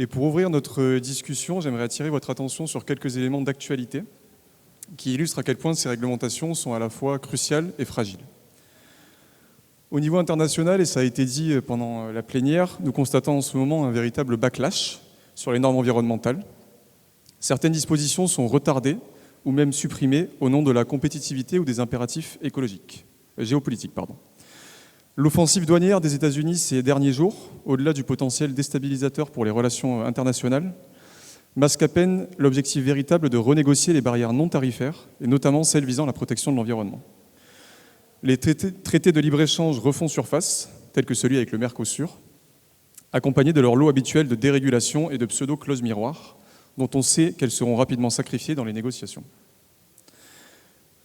Et pour ouvrir notre discussion, j'aimerais attirer votre attention sur quelques éléments d'actualité qui illustrent à quel point ces réglementations sont à la fois cruciales et fragiles. Au niveau international, et ça a été dit pendant la plénière, nous constatons en ce moment un véritable backlash sur les normes environnementales. Certaines dispositions sont retardées ou même supprimées au nom de la compétitivité ou des impératifs géopolitiques. L'offensive douanière des États-Unis ces derniers jours, au-delà du potentiel déstabilisateur pour les relations internationales, masque à peine l'objectif véritable de renégocier les barrières non tarifaires, et notamment celles visant la protection de l'environnement. Les traités de libre-échange refont surface, tels que celui avec le Mercosur, accompagnés de leur lot habituel de dérégulation et de pseudo-clauses miroirs, dont on sait qu'elles seront rapidement sacrifiées dans les négociations.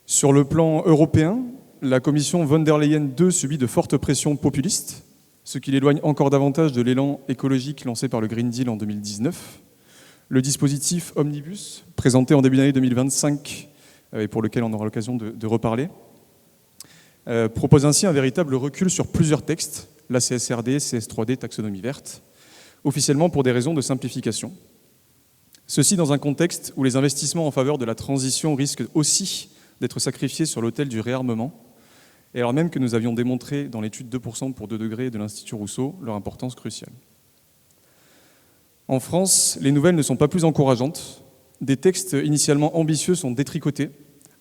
Sur le plan européen, la commission von der Leyen II subit de fortes pressions populistes, ce qui l'éloigne encore davantage de l'élan écologique lancé par le Green Deal en 2019. Le dispositif Omnibus, présenté en début d'année 2025, et pour lequel on aura l'occasion de reparler, propose ainsi un véritable recul sur plusieurs textes, la CSRD, CS3D, taxonomie verte, officiellement pour des raisons de simplification. Ceci dans un contexte où les investissements en faveur de la transition risquent aussi d'être sacrifiés sur l'autel du réarmement, et alors même que nous avions démontré dans l'étude 2% pour 2 degrés de l'Institut Rousseau leur importance cruciale. En France, les nouvelles ne sont pas plus encourageantes. Des textes initialement ambitieux sont détricotés,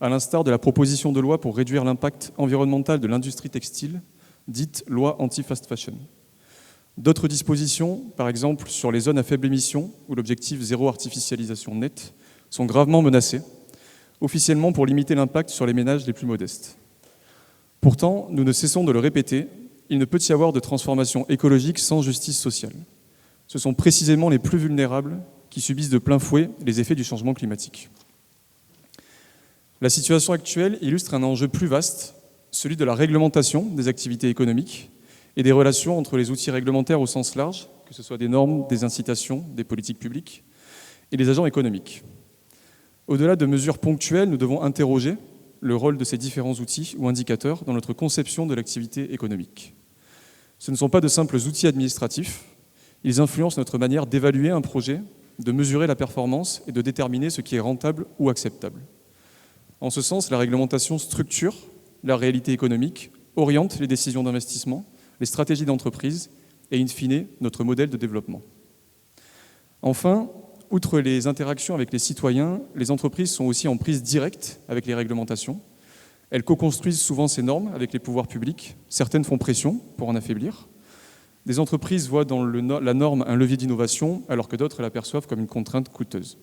à l'instar de la proposition de loi pour réduire l'impact environnemental de l'industrie textile, dite loi anti-fast fashion. D'autres dispositions, par exemple sur les zones à faible émission, où l'objectif zéro artificialisation nette, sont gravement menacées, officiellement pour limiter l'impact sur les ménages les plus modestes. Pourtant, nous ne cessons de le répéter, il ne peut y avoir de transformation écologique sans justice sociale. Ce sont précisément les plus vulnérables qui subissent de plein fouet les effets du changement climatique. La situation actuelle illustre un enjeu plus vaste, celui de la réglementation des activités économiques et des relations entre les outils réglementaires au sens large, que ce soit des normes, des incitations, des politiques publiques, et les agents économiques. Au-delà de mesures ponctuelles, nous devons interroger le rôle de ces différents outils ou indicateurs dans notre conception de l'activité économique. Ce ne sont pas de simples outils administratifs, ils influencent notre manière d'évaluer un projet, de mesurer la performance et de déterminer ce qui est rentable ou acceptable. En ce sens, la réglementation structure la réalité économique, oriente les décisions d'investissement, les stratégies d'entreprise et, in fine, notre modèle de développement. Enfin, outre les interactions avec les citoyens, les entreprises sont aussi en prise directe avec les réglementations. Elles co-construisent souvent ces normes avec les pouvoirs publics. Certaines font pression pour en affaiblir. Des entreprises voient dans la norme un levier d'innovation, alors que d'autres l'aperçoivent comme une contrainte coûteuse.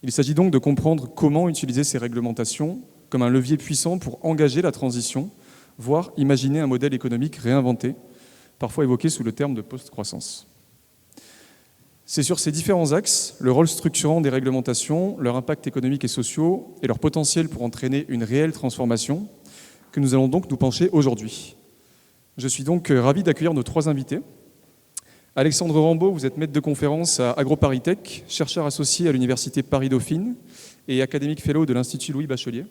Il s'agit donc de comprendre comment utiliser ces réglementations comme un levier puissant pour engager la transition, voire imaginer un modèle économique réinventé, parfois évoqué sous le terme de post-croissance. C'est sur ces différents axes, le rôle structurant des réglementations, leur impact économique et sociaux et leur potentiel pour entraîner une réelle transformation, que nous allons donc nous pencher aujourd'hui. Je suis donc ravi d'accueillir nos 3 invités. Alexandre Rambaud, vous êtes maître de conférence à AgroParisTech, chercheur associé à l'Université Paris-Dauphine et académique fellow de l'Institut Louis Bachelier.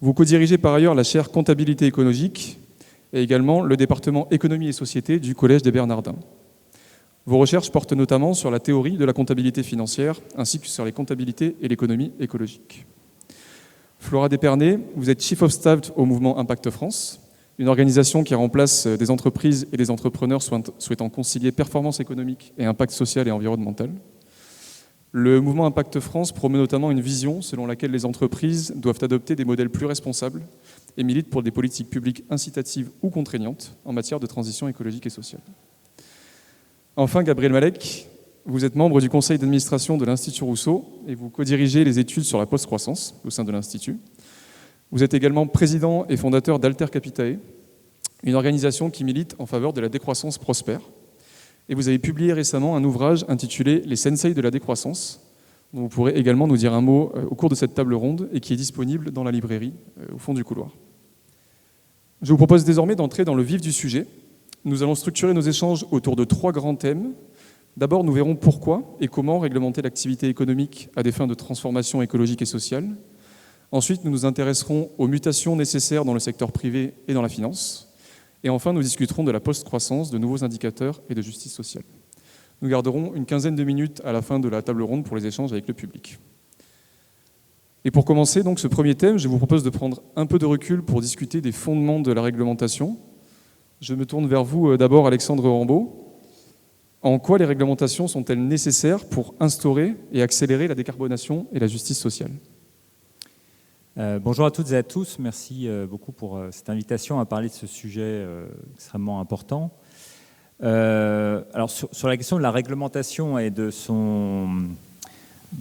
Vous co-dirigez par ailleurs la chaire Comptabilité écologique et également le département Économie et Société du Collège des Bernardins. Vos recherches portent notamment sur la théorie de la comptabilité financière, ainsi que sur les comptabilités et l'économie écologique. Flora Despernay, vous êtes Chief of Staff au mouvement Impact France, une organisation qui remplace des entreprises et des entrepreneurs souhaitant concilier performance économique et impact social et environnemental. Le mouvement Impact France promeut notamment une vision selon laquelle les entreprises doivent adopter des modèles plus responsables et milite pour des politiques publiques incitatives ou contraignantes en matière de transition écologique et sociale. Enfin, Gabriel Malek, vous êtes membre du conseil d'administration de l'Institut Rousseau et vous co-dirigez les études sur la post-croissance au sein de l'Institut. Vous êtes également président et fondateur d'Alter Capitae, une organisation qui milite en faveur de la décroissance prospère. Et vous avez publié récemment un ouvrage intitulé « Les Sensei de la décroissance », dont vous pourrez également nous dire un mot au cours de cette table ronde et qui est disponible dans la librairie au fond du couloir. Je vous propose désormais d'entrer dans le vif du sujet. Nous allons structurer nos échanges autour de 3 grands thèmes. D'abord, nous verrons pourquoi et comment réglementer l'activité économique à des fins de transformation écologique et sociale. Ensuite, nous nous intéresserons aux mutations nécessaires dans le secteur privé et dans la finance. Et enfin, nous discuterons de la post-croissance, de nouveaux indicateurs et de justice sociale. Nous garderons une quinzaine de minutes à la fin de la table ronde pour les échanges avec le public. Et pour commencer donc ce premier thème, je vous propose de prendre un peu de recul pour discuter des fondements de la réglementation. Je me tourne vers vous d'abord, Alexandre Rambaud. En quoi les réglementations sont-elles nécessaires pour instaurer et accélérer la décarbonation et la justice sociale ? Bonjour à toutes et à tous, merci beaucoup pour cette invitation à parler de ce sujet extrêmement important. Alors sur la question de la réglementation et de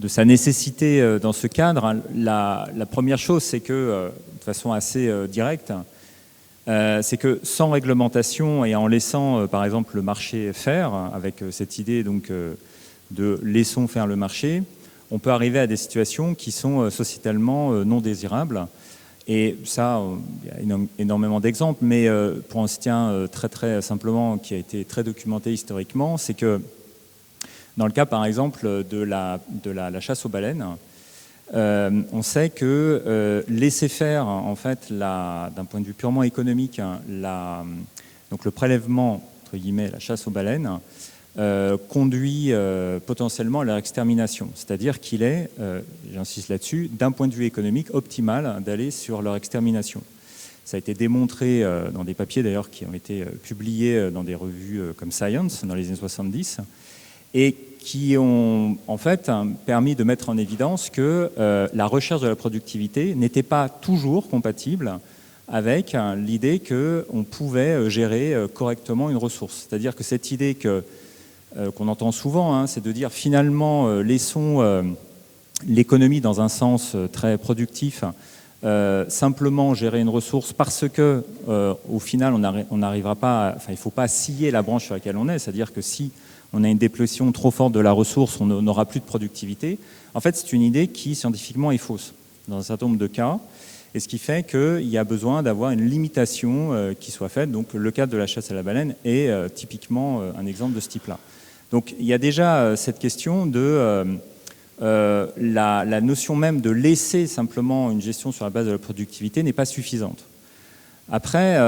sa nécessité dans ce cadre, la première chose, c'est que, de façon assez directe, c'est que sans réglementation et en laissant, par exemple, le marché faire, avec cette idée donc, de laissons faire le marché, on peut arriver à des situations qui sont sociétalement non désirables. Et ça, il y a énormément d'exemples, mais pour en citer un très très simplement, qui a été très documenté historiquement, c'est que dans le cas, par exemple, de la chasse aux baleines, on sait que laisser faire, en fait, d'un point de vue purement économique, donc le prélèvement, entre guillemets, la chasse aux baleines, conduit potentiellement à leur extermination. C'est-à-dire qu'il est, j'insiste là-dessus, d'un point de vue économique, optimal d'aller sur leur extermination. Ça a été démontré dans des papiers, d'ailleurs, qui ont été publiés dans des revues comme Science, dans les années 70, et qui ont en fait permis de mettre en évidence que la recherche de la productivité n'était pas toujours compatible avec l'idée qu'on pouvait gérer correctement une ressource. C'est-à-dire que cette idée qu'on entend souvent, c'est de dire finalement laissons l'économie dans un sens très productif, simplement gérer une ressource parce que au final on n'arrivera pas, il ne faut pas scier la branche sur laquelle on est, c'est-à-dire que si on a une déplétion trop forte de la ressource, on n'aura plus de productivité. En fait, c'est une idée qui, scientifiquement, est fausse dans un certain nombre de cas, et ce qui fait qu'il y a besoin d'avoir une limitation qui soit faite. Donc, le cas de la chasse à la baleine est typiquement un exemple de ce type-là. Donc, il y a déjà cette question de la notion même de laisser simplement une gestion sur la base de la productivité n'est pas suffisante. Après,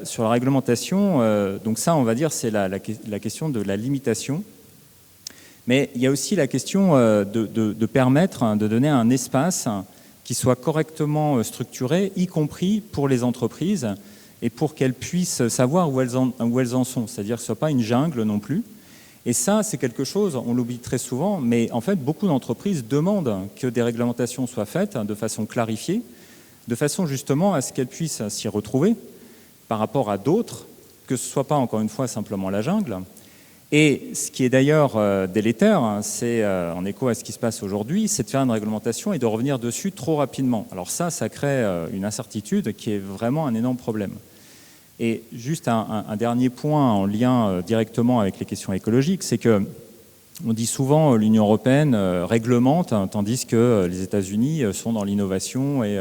sur la réglementation, donc ça, on va dire, c'est la question de la limitation. Mais il y a aussi la question de permettre, de donner un espace qui soit correctement structuré, y compris pour les entreprises, et pour qu'elles puissent savoir où elles en sont. C'est-à-dire que ce ne soit pas une jungle non plus. Et ça, c'est quelque chose, on l'oublie très souvent, mais en fait, beaucoup d'entreprises demandent que des réglementations soient faites de façon clarifiée, de façon justement à ce qu'elles puissent s'y retrouver par rapport à d'autres, que ce ne soit pas encore une fois simplement la jungle. Et ce qui est d'ailleurs délétère, c'est en écho à ce qui se passe aujourd'hui, c'est de faire une réglementation et de revenir dessus trop rapidement. Alors ça crée une incertitude qui est vraiment un énorme problème. Et juste un dernier point en lien directement avec les questions écologiques, c'est que on dit souvent l'Union européenne réglemente, tandis que les États-Unis sont dans l'innovation et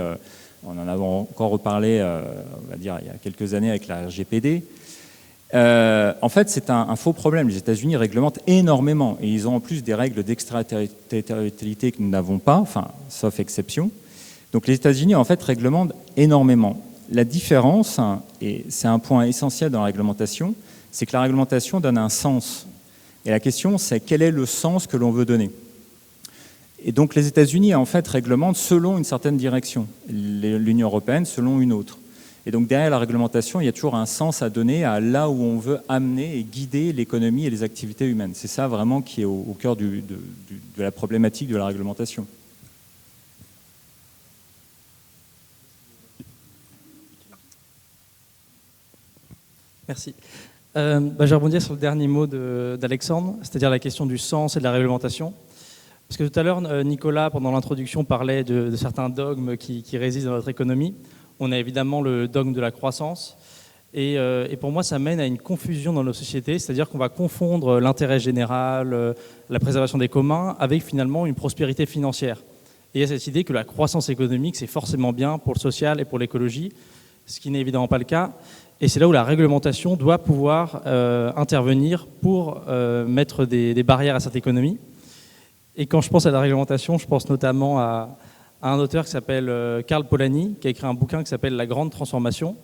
on en a encore reparlé, on va dire, il y a quelques années avec la RGPD. En fait, c'est un faux problème. Les États-Unis réglementent énormément et ils ont en plus des règles d'extraterritorialité que nous n'avons pas, enfin, sauf exception. Donc les États-Unis, en fait, réglementent énormément. La différence, et c'est un point essentiel dans la réglementation, c'est que la réglementation donne un sens. Et la question, c'est quel est le sens que l'on veut donner ? Et donc les États-Unis, en fait, réglementent selon une certaine direction, l'Union européenne selon une autre. Et donc derrière la réglementation, il y a toujours un sens à donner à là où on veut amener et guider l'économie et les activités humaines. C'est ça vraiment qui est au cœur de la problématique de la réglementation. Merci. Je vais rebondir sur le dernier mot d'Alexandre, c'est-à-dire la question du sens et de la réglementation. Parce que tout à l'heure, Nicolas, pendant l'introduction, parlait de certains dogmes qui résident dans notre économie. On a évidemment le dogme de la croissance. Et pour moi, ça mène à une confusion dans nos sociétés, c'est-à-dire qu'on va confondre l'intérêt général, la préservation des communs, avec finalement une prospérité financière. Et il y a cette idée que la croissance économique, c'est forcément bien pour le social et pour l'écologie, ce qui n'est évidemment pas le cas. Et c'est là où la réglementation doit pouvoir intervenir pour mettre des barrières à cette économie. Et quand je pense à la réglementation, je pense notamment à un auteur qui s'appelle Karl Polanyi, qui a écrit un bouquin qui s'appelle « La grande transformation »,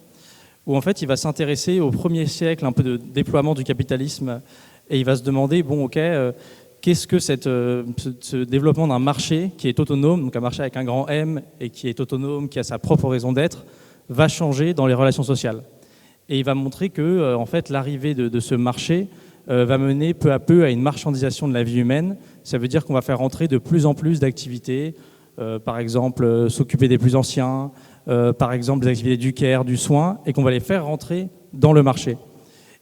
où en fait il va s'intéresser au premier siècle, un peu de déploiement du capitalisme Et il va se demander, bon ok, qu'est-ce que ce développement d'un marché qui est autonome, donc un marché avec un grand M et qui est autonome, qui a sa propre raison d'être, va changer dans les relations sociales. Et il va montrer que en fait, l'arrivée de ce marché va mener peu à peu à une marchandisation de la vie humaine. Ça veut dire qu'on va faire entrer de plus en plus d'activités, par exemple s'occuper des plus anciens, par exemple des activités du care, du soin, et qu'on va les faire rentrer dans le marché.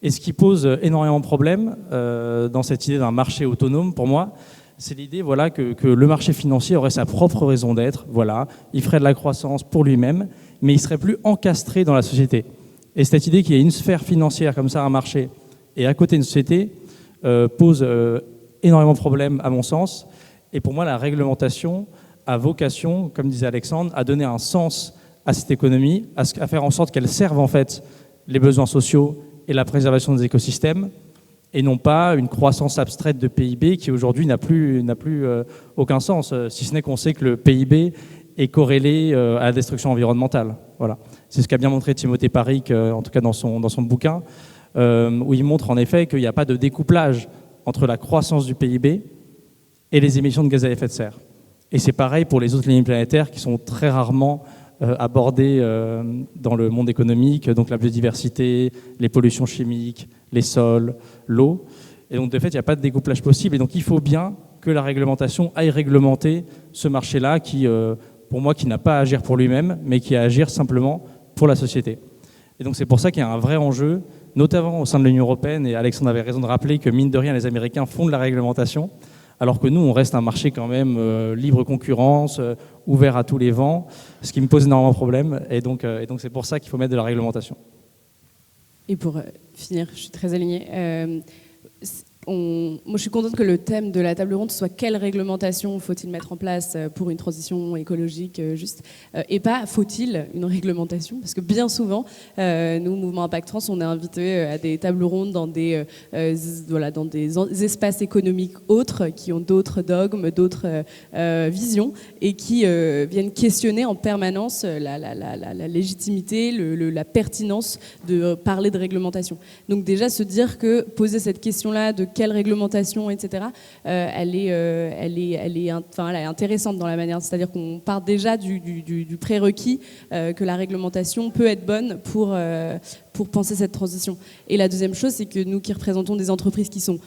Et ce qui pose énormément de problèmes dans cette idée d'un marché autonome, pour moi, c'est l'idée voilà, que le marché financier aurait sa propre raison d'être. Voilà, il ferait de la croissance pour lui-même, mais il ne serait plus encastré dans la société. Et cette idée qu'il y ait une sphère financière comme ça, un marché, et à côté une société, pose énormément de problèmes à mon sens. Et pour moi, la réglementation a vocation, comme disait Alexandre, à donner un sens à cette économie, à faire en sorte qu'elle serve en fait les besoins sociaux et la préservation des écosystèmes, et non pas une croissance abstraite de PIB qui aujourd'hui n'a plus aucun sens, si ce n'est qu'on sait que le PIB est corrélé à la destruction environnementale. Voilà. C'est ce qu'a bien montré Timothée Parric, en tout cas dans son bouquin, où il montre en effet qu'il n'y a pas de découplage entre la croissance du PIB et les émissions de gaz à effet de serre. Et c'est pareil pour les autres limites planétaires qui sont très rarement abordées dans le monde économique, donc la biodiversité, les pollutions chimiques, les sols, l'eau. Et donc de fait, il n'y a pas de découplage possible. Et donc il faut bien que la réglementation aille réglementer ce marché-là qui, pour moi, qui n'a pas à agir pour lui-même, mais qui a à agir simplement pour la société. Et donc c'est pour ça qu'il y a un vrai enjeu, notamment au sein de l'Union européenne, et Alexandre avait raison de rappeler que mine de rien, les Américains font de la réglementation, alors que nous, on reste un marché quand même libre concurrence, ouvert à tous les vents, ce qui me pose énormément de problèmes. Et donc c'est pour ça qu'il faut mettre de la réglementation. Et pour finir, je suis très alignée. Moi, je suis contente que le thème de la table ronde soit quelle réglementation faut-il mettre en place pour une transition écologique juste, et pas faut-il une réglementation, parce que bien souvent, nous, Mouvement Impact Trans, on est invités à des tables rondes dans des espaces économiques autres qui ont d'autres dogmes, d'autres visions et qui viennent questionner en permanence la légitimité, la pertinence de parler de réglementation. Donc déjà se dire que poser cette question-là de quelle réglementation, etc., elle est intéressante dans la manière, c'est-à-dire qu'on part déjà du prérequis que la réglementation peut être bonne pour penser cette transition. Et la deuxième chose, c'est que nous qui représentons des entreprises qui sont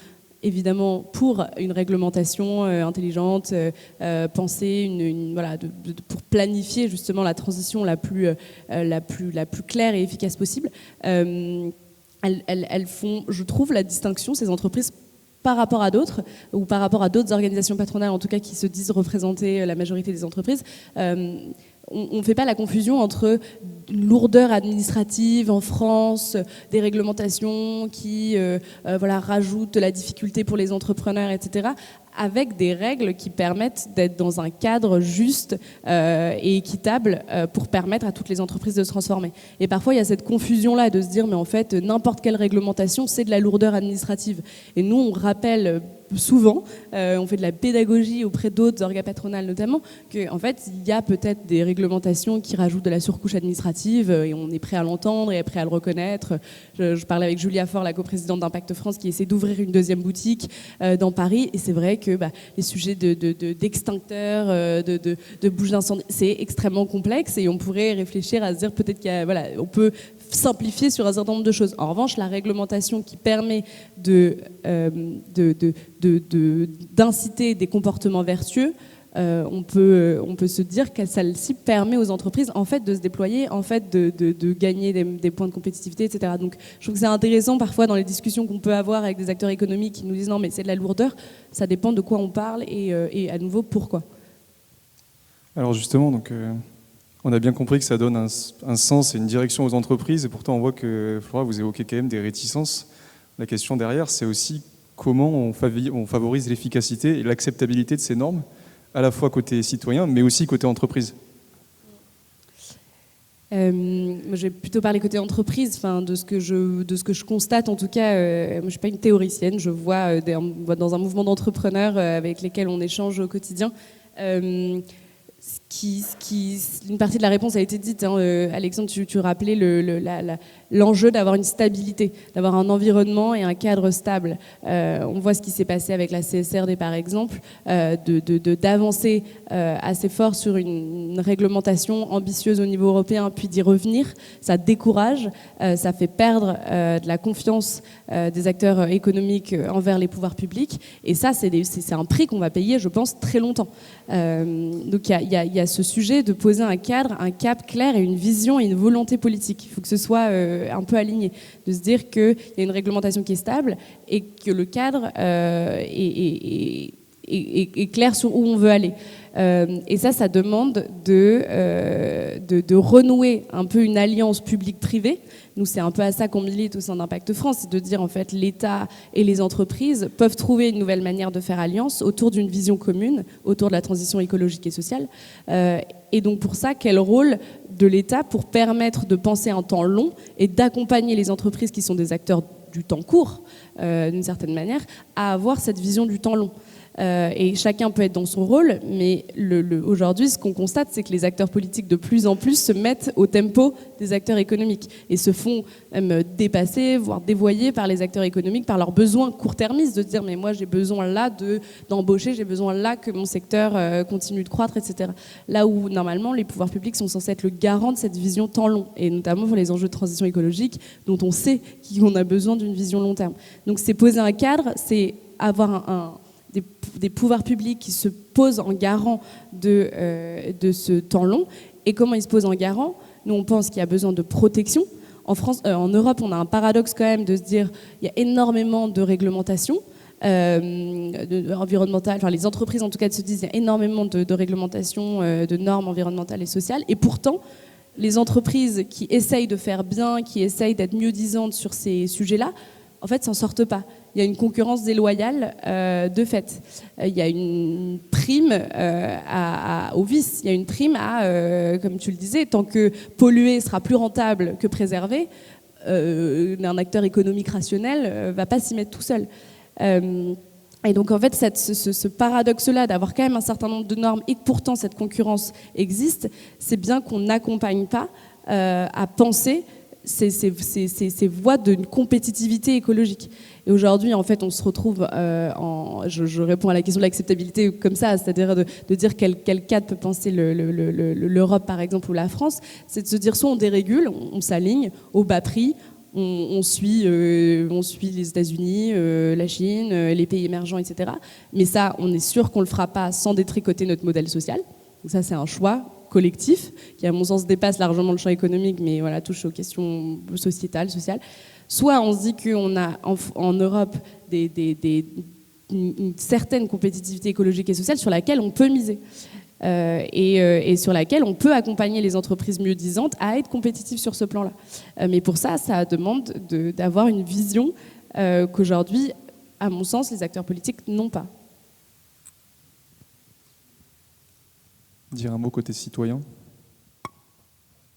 évidemment pour une réglementation intelligente, pensée, pour planifier justement la transition la plus claire et efficace possible. Elles font, je trouve, la distinction, ces entreprises, par rapport à d'autres, ou par rapport à d'autres organisations patronales, en tout cas, qui se disent représenter la majorité des entreprises. On ne fait pas la confusion entre une lourdeur administrative en France, des réglementations qui rajoutent de la difficulté pour les entrepreneurs, etc., avec des règles qui permettent d'être dans un cadre juste et équitable pour permettre à toutes les entreprises de se transformer. Et parfois, il y a cette confusion-là de se dire, mais en fait, n'importe quelle réglementation, c'est de la lourdeur administrative. Et nous, on rappelle souvent, on fait de la pédagogie auprès d'autres organes patronales notamment, qu'en fait, il y a peut-être des réglementations qui rajoutent de la surcouche administrative et on est prêt à l'entendre et prêt à le reconnaître. Je parlais avec Julia Faure, la coprésidente d'Impact France, qui essaie d'ouvrir une deuxième boutique dans Paris, et c'est vrai que les sujets d'extincteurs, de bouches d'incendie, c'est extrêmement complexe et on pourrait réfléchir à se dire peut-être qu'on peut simplifier sur un certain nombre de choses. En revanche, la réglementation qui permet d'inciter des comportements vertueux, on peut se dire que celle-ci permet aux entreprises en fait de se déployer, en fait de gagner des points de compétitivité, etc. Donc je trouve que c'est intéressant parfois dans les discussions qu'on peut avoir avec des acteurs économiques qui nous disent non mais c'est de la lourdeur, ça dépend de quoi on parle et à nouveau pourquoi. Alors justement, donc, on a bien compris que ça donne un sens et une direction aux entreprises, et pourtant on voit que, Flora, vous évoquez quand même des réticences. La question derrière, c'est aussi comment on favorise l'efficacité et l'acceptabilité de ces normes, à la fois côté citoyen, mais aussi côté entreprise. Moi, je vais plutôt parler côté entreprise, de ce que je constate en tout cas. Moi, je suis pas une théoricienne, je vois dans un mouvement d'entrepreneurs avec lesquels on échange au quotidien. Une partie de la réponse a été dite. Alexandre, tu rappelais l'enjeu d'avoir une stabilité, d'avoir un environnement et un cadre stable. On voit ce qui s'est passé avec la CSRD par exemple, d'avancer assez fort sur une réglementation ambitieuse au niveau européen, puis d'y revenir. Ça décourage, ça fait perdre de la confiance des acteurs économiques envers les pouvoirs publics, et ça c'est un prix qu'on va payer, je pense, très longtemps. Donc il y a ce sujet de poser un cadre, un cap clair et une vision et une volonté politique. Il faut que ce soit un peu aligné, de se dire qu'il y a une réglementation qui est stable et que le cadre est clair sur où on veut aller. Et ça demande de renouer un peu une alliance publique-privée. Nous, c'est un peu à ça qu'on milite au sein d'Impact France, c'est de dire en fait l'État et les entreprises peuvent trouver une nouvelle manière de faire alliance autour d'une vision commune, autour de la transition écologique et sociale. Et donc pour ça, quel rôle de l'État pour permettre de penser en temps long et d'accompagner les entreprises qui sont des acteurs du temps court, d'une certaine manière, à avoir cette vision du temps long. Et chacun peut être dans son rôle, mais aujourd'hui, ce qu'on constate, c'est que les acteurs politiques de plus en plus se mettent au tempo des acteurs économiques et se font même dépasser, voire dévoyer par les acteurs économiques, par leurs besoins court-termistes, de dire mais moi j'ai besoin là d'embaucher, j'ai besoin là que mon secteur continue de croître, etc. Là où normalement les pouvoirs publics sont censés être le garant de cette vision temps long, et notamment pour les enjeux de transition écologique, dont on sait qu'on a besoin d'une vision long terme. Donc c'est poser un cadre, c'est avoir des pouvoirs publics qui se posent en garant de ce temps long. Et comment ils se posent en garant? Nous, on pense qu'il y a besoin de protection. En Europe, on a un paradoxe quand même de se dire qu'il y a énormément de réglementation environnementale. Enfin, les entreprises, en tout cas, se disent qu'il y a énormément de réglementation, de normes environnementales et sociales. Et pourtant, les entreprises qui essayent de faire bien, qui essayent d'être mieux-disantes sur ces sujets-là, en fait, s'en sortent pas. Il y a une concurrence déloyale de fait. Il y a une prime au vice. Il y a une prime comme tu le disais, tant que polluer sera plus rentable que préserver, un acteur économique rationnel va pas s'y mettre tout seul. Et donc en fait, ce paradoxe-là d'avoir quand même un certain nombre de normes et que pourtant cette concurrence existe, c'est bien qu'on n'accompagne pas à penser ces voies d'une compétitivité écologique. Et aujourd'hui, en fait, on se retrouve je réponds à la question de l'acceptabilité comme ça, c'est-à-dire de dire quel cadre peut penser l'Europe, par exemple, ou la France, c'est de se dire soit on dérégule, on s'aligne au bas prix, on suit les États-Unis, la Chine, les pays émergents, etc. Mais ça, on est sûr qu'on ne le fera pas sans détricoter notre modèle social. Donc ça, c'est un choix collectif, qui à mon sens dépasse largement le champ économique, mais voilà, touche aux questions sociétales, sociales. Soit on se dit qu'on a en Europe une certaine compétitivité écologique et sociale sur laquelle on peut miser et sur laquelle on peut accompagner les entreprises mieux-disantes à être compétitives sur ce plan-là. Mais pour ça demande d'avoir une vision qu'aujourd'hui, à mon sens, les acteurs politiques n'ont pas. Dire un mot côté citoyen.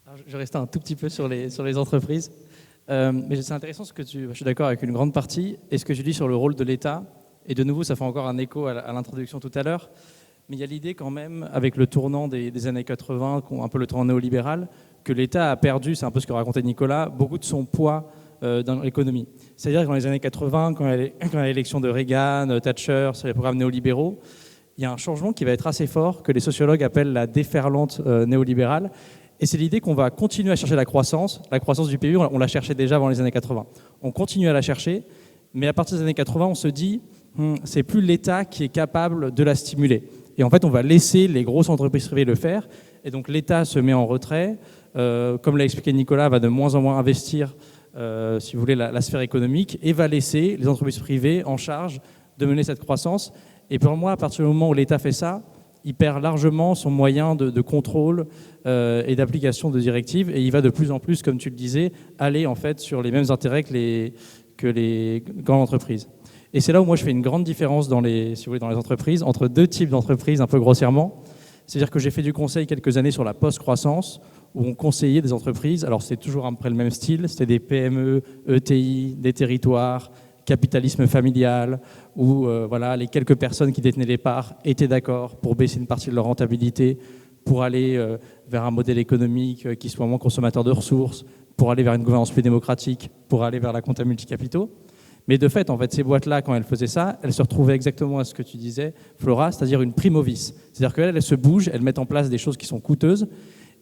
Alors, je reste un tout petit peu sur les entreprises. Mais c'est intéressant je suis d'accord avec une grande partie, et ce que tu dis sur le rôle de l'État, et de nouveau ça fait encore un écho à l'introduction tout à l'heure, mais il y a l'idée quand même, avec le tournant des années 80, un peu le tournant néolibéral, que l'État a perdu, c'est un peu ce que racontait Nicolas, beaucoup de son poids dans l'économie. C'est-à-dire que dans les années 80, quand il y a l'élection de Reagan, Thatcher, sur les programmes néolibéraux, il y a un changement qui va être assez fort, que les sociologues appellent la déferlante néolibérale. Et c'est l'idée qu'on va continuer à chercher la croissance. La croissance du PIB, on la cherchait déjà avant les années 80. On continue à la chercher, mais à partir des années 80, on se dit c'est plus l'État qui est capable de la stimuler. Et en fait, on va laisser les grosses entreprises privées le faire. Et donc l'État se met en retrait. Comme l'a expliqué Nicolas, va de moins en moins investir, si vous voulez, la sphère économique, et va laisser les entreprises privées en charge de mener cette croissance. Et pour moi, à partir du moment où l'État fait ça, il perd largement son moyen de contrôle et d'application de directives, et il va de plus en plus, comme tu le disais, aller en fait sur les mêmes intérêts que les grandes entreprises. Et c'est là où moi je fais une grande différence dans les entreprises, entre deux types d'entreprises, un peu grossièrement. C'est-à-dire que j'ai fait du conseil quelques années sur la post-croissance, où on conseillait des entreprises, alors c'est toujours à peu près le même style, c'était des PME, ETI, des territoires, capitalisme familial, où les quelques personnes qui détenaient les parts étaient d'accord pour baisser une partie de leur rentabilité pour aller vers un modèle économique qui soit moins consommateur de ressources, pour aller vers une gouvernance plus démocratique, pour aller vers la compta multicapitaux. Mais de fait, en fait, ces boîtes-là, quand elles faisaient ça, elles se retrouvaient exactement à ce que tu disais, Flora, c'est-à-dire une prime au vice. C'est-à-dire qu'elles se bougent, elles mettent en place des choses qui sont coûteuses,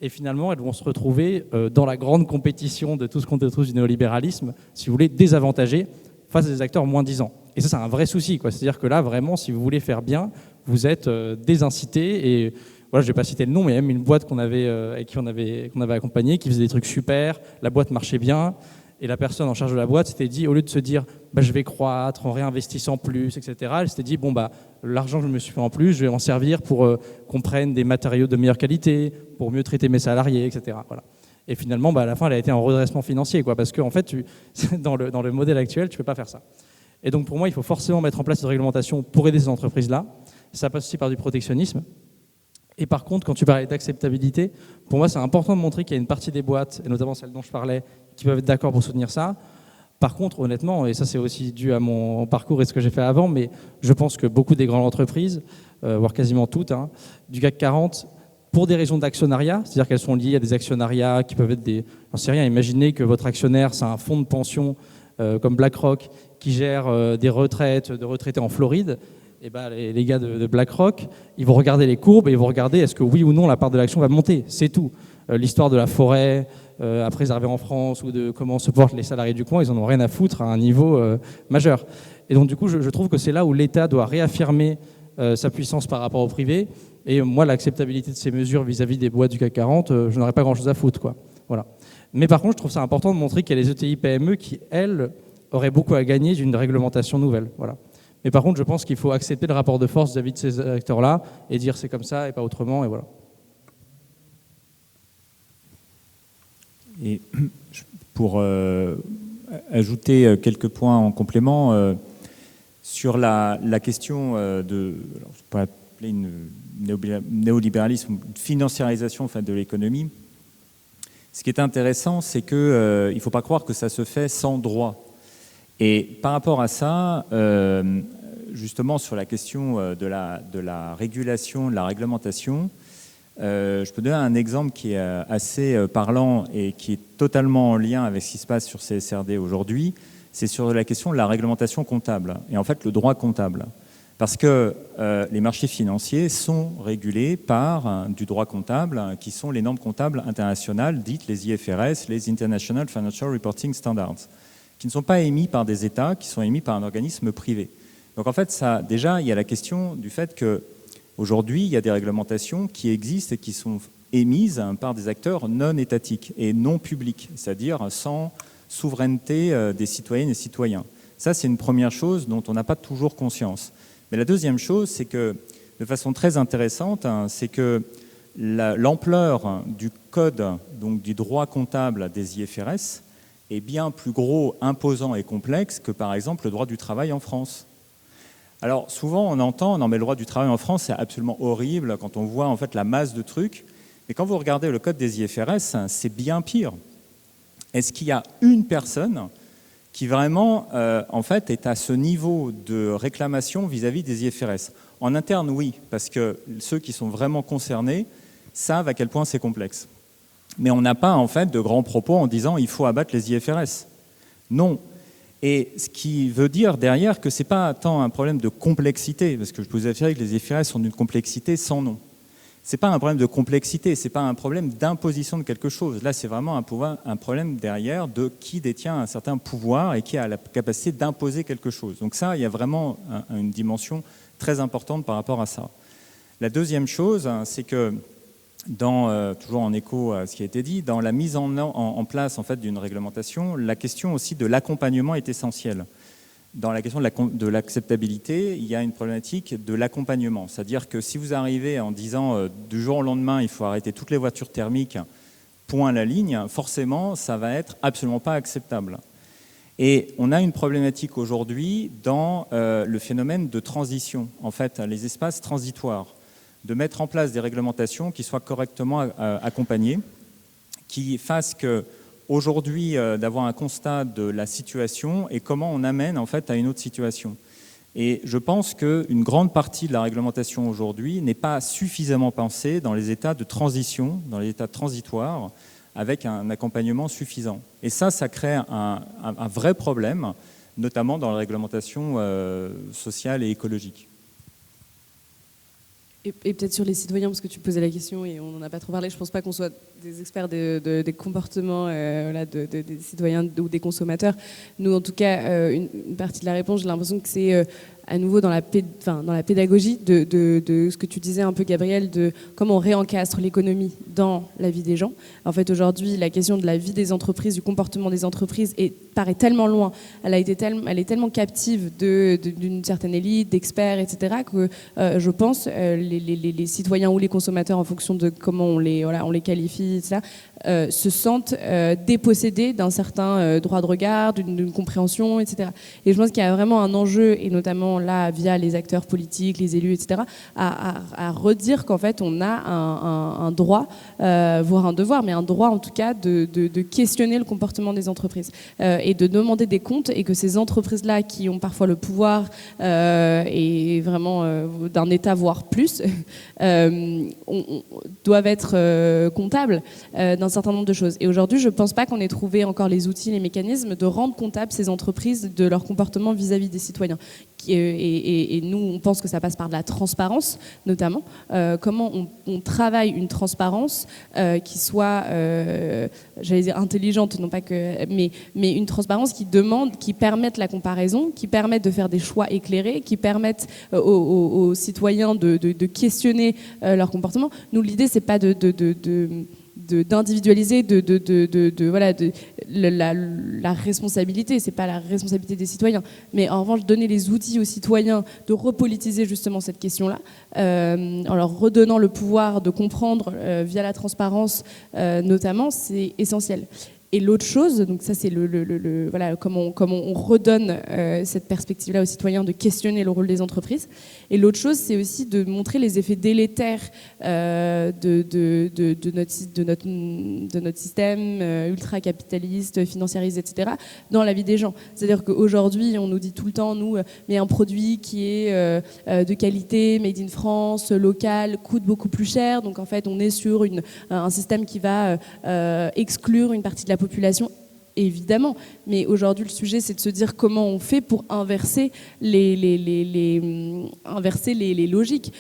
et finalement, elles vont se retrouver dans la grande compétition de tout ce qu'on trouve du néolibéralisme, si vous voulez, désavantagées face à des acteurs moins disants. Et ça, c'est un vrai souci, quoi. C'est-à-dire que là, vraiment, si vous voulez faire bien, vous êtes désincité. Et voilà, je ne vais pas citer le nom, mais il y a même une boîte avec qui on avait accompagné, qui faisait des trucs super, la boîte marchait bien. Et la personne en charge de la boîte s'était dit, au lieu de se dire je vais croître en réinvestissant plus, etc., elle s'était dit l'argent que je me suis fait en plus, je vais en servir pour qu'on prenne des matériaux de meilleure qualité, pour mieux traiter mes salariés, etc. Voilà. Et finalement, à la fin, elle a été en redressement financier, quoi, parce qu'en fait, dans le modèle actuel, tu ne peux pas faire ça. Et donc pour moi, il faut forcément mettre en place une réglementation pour aider ces entreprises-là. Ça passe aussi par du protectionnisme. Et par contre, quand tu parlais d'acceptabilité, pour moi, c'est important de montrer qu'il y a une partie des boîtes, et notamment celles dont je parlais, qui peuvent être d'accord pour soutenir ça. Par contre, honnêtement, et ça c'est aussi dû à mon parcours et ce que j'ai fait avant, mais je pense que beaucoup des grandes entreprises, voire quasiment toutes, du CAC 40, pour des raisons d'actionnariat, c'est-à-dire qu'elles sont liées à des actionnariats qui peuvent être j'en sais rien, imaginez que votre actionnaire, c'est un fonds de pension comme BlackRock qui gère des retraites de retraités en Floride. Et les gars de BlackRock, ils vont regarder les courbes et ils vont regarder est-ce que oui ou non la part de l'action va monter. C'est tout. L'histoire de la forêt à préserver en France ou de comment se portent les salariés du coin, ils en ont rien à foutre à un niveau majeur. Et donc du coup, je trouve que c'est là où l'État doit réaffirmer sa puissance par rapport au privé. Et moi, l'acceptabilité de ces mesures vis-à-vis des boîtes du CAC 40, je n'aurais pas grand-chose à foutre, quoi. Voilà. Mais par contre, je trouve ça important de montrer qu'il y a les ETI PME qui, elles, auraient beaucoup à gagner d'une réglementation nouvelle. Voilà. Mais par contre, je pense qu'il faut accepter le rapport de force vis-à-vis de ces acteurs-là et dire c'est comme ça et pas autrement, et voilà. Et pour ajouter quelques points en complément, sur la question de, alors, je pourrais appeler une néolibéralisme, une financiarisation de l'économie, ce qui est intéressant, c'est qu'il ne faut pas croire que ça se fait sans droit. Et par rapport à ça, justement sur la question de la régulation, de la réglementation, je peux donner un exemple qui est assez parlant et qui est totalement en lien avec ce qui se passe sur CSRD aujourd'hui. C'est sur la question de la réglementation comptable et en fait le droit comptable. Parce que les marchés financiers sont régulés par du droit comptable qui sont les normes comptables internationales dites les IFRS, les International Financial Reporting Standards, qui ne sont pas émis par des États, qui sont émis par un organisme privé. Donc en fait, ça, déjà, il y a la question du fait qu'aujourd'hui, il y a des réglementations qui existent et qui sont émises par des acteurs non étatiques et non publics, c'est-à-dire sans souveraineté des citoyennes et citoyens. Ça, c'est une première chose dont on n'a pas toujours conscience. Mais la deuxième chose, c'est que, de façon très intéressante, c'est que l'ampleur du code, donc du droit comptable des IFRS, est bien plus gros, imposant et complexe que, par exemple, le droit du travail en France. Alors, souvent, on entend « non, mais le droit du travail en France, c'est absolument horrible » quand on voit en fait la masse de trucs. Mais quand vous regardez le code des IFRS, c'est bien pire. Est-ce qu'il y a une personne qui vraiment, en fait, est à ce niveau de réclamation vis-à-vis des IFRS? En interne, oui, parce que ceux qui sont vraiment concernés savent à quel point c'est complexe. Mais on n'a pas, en fait, de grands propos en disant « il faut abattre les IFRS ». Non. Et ce qui veut dire derrière que ce n'est pas tant un problème de complexité, parce que je peux vous assurer que les IFRS sont d'une complexité sans nom. Ce n'est pas un problème de complexité, ce n'est pas un problème d'imposition de quelque chose. Là, c'est vraiment un problème derrière de qui détient un certain pouvoir et qui a la capacité d'imposer quelque chose. Donc ça, il y a vraiment une dimension très importante par rapport à ça. La deuxième chose, c'est que, toujours en écho à ce qui a été dit, dans la mise en place en fait, d'une réglementation, la question aussi de l'accompagnement est essentielle. Dans la question de l'acceptabilité, il y a une problématique de l'accompagnement. C'est-à-dire que si vous arrivez en disant du jour au lendemain, il faut arrêter toutes les voitures thermiques, point à la ligne, forcément, ça va être absolument pas acceptable. Et on a une problématique aujourd'hui dans le phénomène de transition, en fait, les espaces transitoires, de mettre en place des réglementations qui soient correctement accompagnées, qui fassent que aujourd'hui, d'avoir un constat de la situation et comment on amène en fait à une autre situation. Et je pense qu'une grande partie de la réglementation aujourd'hui n'est pas suffisamment pensée dans les états de transition, dans les états transitoires, avec un accompagnement suffisant. Et ça crée un vrai problème, notamment dans la réglementation sociale et écologique. Et peut-être sur les citoyens, parce que tu posais la question et on n'en a pas trop parlé, je ne pense pas qu'on soit des experts des comportements des citoyens ou des consommateurs. Nous, en tout cas, une partie de la réponse, j'ai l'impression que c'est à nouveau dans la pédagogie de ce que tu disais un peu, Gabriel, de comment on réencastre l'économie dans la vie des gens. En fait, aujourd'hui, la question de la vie des entreprises, du comportement des entreprises paraît tellement loin, elle est tellement captive d'une certaine élite, d'experts, etc., que je pense les citoyens ou les consommateurs, en fonction de comment on les qualifie, etc., se sentent dépossédés d'un certain droit de regard, d'une compréhension, etc. Et je pense qu'il y a vraiment un enjeu, et notamment là, via les acteurs politiques, les élus, etc., à redire qu'en fait, on a un droit, voire un devoir, mais un droit en tout cas de questionner le comportement des entreprises et de demander des comptes, et que ces entreprises-là, qui ont parfois le pouvoir et vraiment d'un État, voire plus, doivent être comptables d'un certain nombre de choses. Et aujourd'hui, je ne pense pas qu'on ait trouvé encore les outils, les mécanismes de rendre comptables ces entreprises de leur comportement vis-à-vis des citoyens. Et nous, on pense que ça passe par de la transparence, notamment. Comment on travaille une transparence qui soit, j'allais dire intelligente, non pas que, mais une transparence qui permette la comparaison, qui permette de faire des choix éclairés, qui permette aux citoyens de questionner leur comportement. Nous, l'idée, c'est pas d'individualiser la responsabilité, c'est pas la responsabilité des citoyens, mais en revanche donner les outils aux citoyens de repolitiser justement cette question-là, en leur redonnant le pouvoir de comprendre via la transparence notamment, c'est essentiel. Et l'autre chose, donc ça c'est comment on redonne cette perspective-là aux citoyens de questionner le rôle des entreprises. Et l'autre chose, c'est aussi de montrer les effets délétères de notre système ultra-capitaliste, financiarisé, etc., dans la vie des gens. C'est-à-dire qu'aujourd'hui, on nous dit tout le temps, mais un produit qui est de qualité, made in France, local, coûte beaucoup plus cher. Donc en fait, on est sur un système qui va exclure une partie de la population, évidemment. Mais aujourd'hui, le sujet, c'est de se dire comment on fait pour inverser les logiques.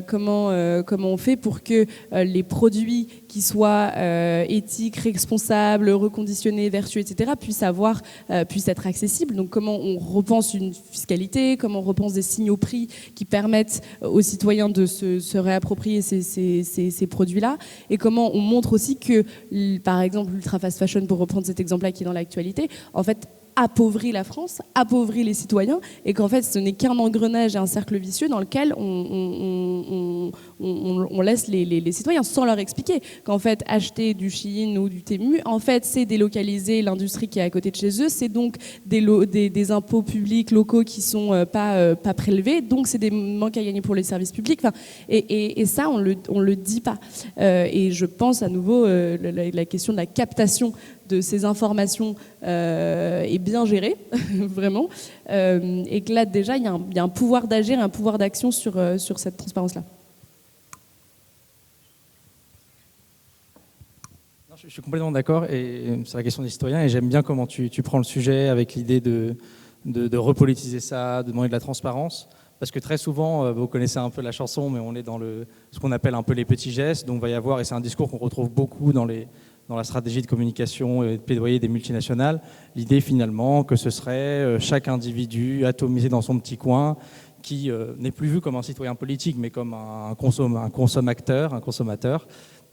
Comment on fait pour que les produits qui soient éthiques, responsables, reconditionnés, vertueux, etc., puissent être accessibles. Donc comment on repense une fiscalité, comment on repense des signaux prix qui permettent aux citoyens de se réapproprier ces produits-là, et comment on montre aussi que, par exemple, l'ultra fast fashion, pour reprendre cet exemple-là qui est dans l'actualité, en fait, appauvrit la France, appauvrit les citoyens, et qu'en fait ce n'est qu'un engrenage et un cercle vicieux dans lequel on laisse les citoyens sans leur expliquer qu'en fait acheter du Shein ou du Temu, en fait c'est délocaliser l'industrie qui est à côté de chez eux, c'est donc des impôts publics locaux qui sont pas prélevés, donc c'est des manques à gagner pour les services publics, et ça on le dit pas, et je pense à nouveau la question de la captation de ces informations est bien gérée, vraiment, et que là déjà il y a un pouvoir d'agir, un pouvoir d'action sur cette transparence-là. Je suis complètement d'accord sur la question des citoyens, et j'aime bien comment tu prends le sujet avec l'idée de repolitiser ça, de demander de la transparence, parce que très souvent, vous connaissez un peu la chanson, mais on est dans ce qu'on appelle un peu les petits gestes, donc il va y avoir, et c'est un discours qu'on retrouve beaucoup dans la stratégie de communication et de plaidoyer des multinationales, l'idée finalement que ce serait chaque individu atomisé dans son petit coin qui n'est plus vu comme un citoyen politique mais comme un consommateur,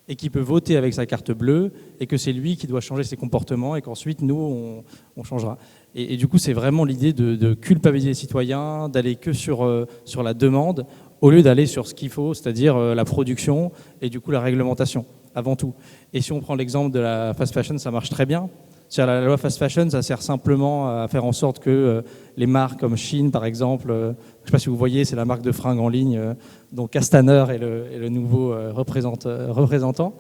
et qui peut voter avec sa carte bleue, et que c'est lui qui doit changer ses comportements, et qu'ensuite nous on changera. Et du coup c'est vraiment l'idée de culpabiliser les citoyens, d'aller que sur la demande, au lieu d'aller sur ce qu'il faut, c'est-à-dire la production et du coup la réglementation avant tout. Et si on prend l'exemple de la fast fashion, ça marche très bien. La loi fast fashion, ça sert simplement à faire en sorte que les marques comme Shein, par exemple, je ne sais pas si vous voyez, c'est la marque de fringues en ligne, dont Castaner est le nouveau représentant,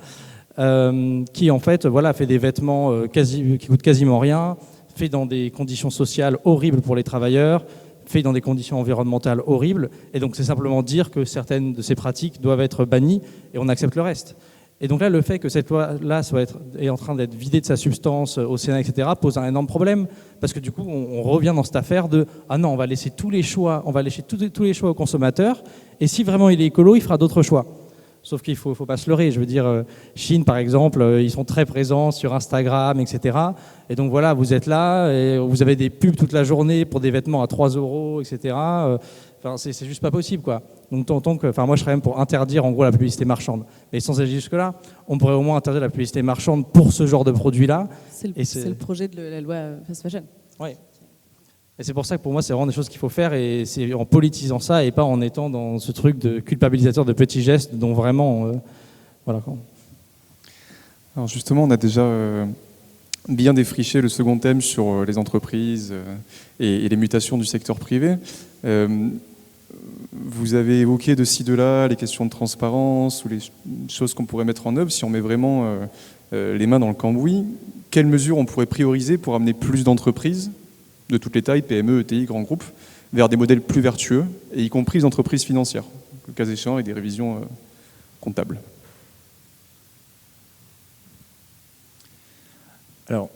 qui en fait fait des vêtements qui coûtent quasiment rien, fait dans des conditions sociales horribles pour les travailleurs, fait dans des conditions environnementales horribles. Et donc c'est simplement dire que certaines de ces pratiques doivent être bannies et on accepte le reste. Et donc là, le fait que cette loi-là est en train d'être vidée de sa substance au Sénat, etc., pose un énorme problème, parce que du coup, on revient dans cette affaire de « Ah non, on va laisser tous les choix aux consommateurs, et si vraiment il est écolo, il fera d'autres choix ». Sauf qu'il ne faut pas se leurrer. Je veux dire, Chine, par exemple, ils sont très présents sur Instagram, etc. Et donc voilà, vous êtes là, et vous avez des pubs toute la journée pour des vêtements à 3 €, etc. Enfin, c'est juste pas possible, quoi. Donc moi, je serais même pour interdire, en gros, la publicité marchande. Mais sans aller jusque-là, on pourrait au moins interdire la publicité marchande pour ce genre de produit-là. C'est le projet de la loi fast fashion. Oui. Et c'est pour ça que pour moi, c'est vraiment des choses qu'il faut faire, et c'est en politisant ça et pas en étant dans ce truc de culpabilisateur de petits gestes dont vraiment... voilà. Alors justement, on a déjà bien défriché le second thème sur les entreprises et les mutations du secteur privé. Vous avez évoqué de ci, de là les questions de transparence ou les choses qu'on pourrait mettre en œuvre. Si on met vraiment les mains dans le cambouis, quelles mesures on pourrait prioriser pour amener plus d'entreprises de toutes les tailles, PME, ETI, grands groupes, vers des modèles plus vertueux, et y compris les entreprises financières, le cas échéant avec des révisions comptables? Alors,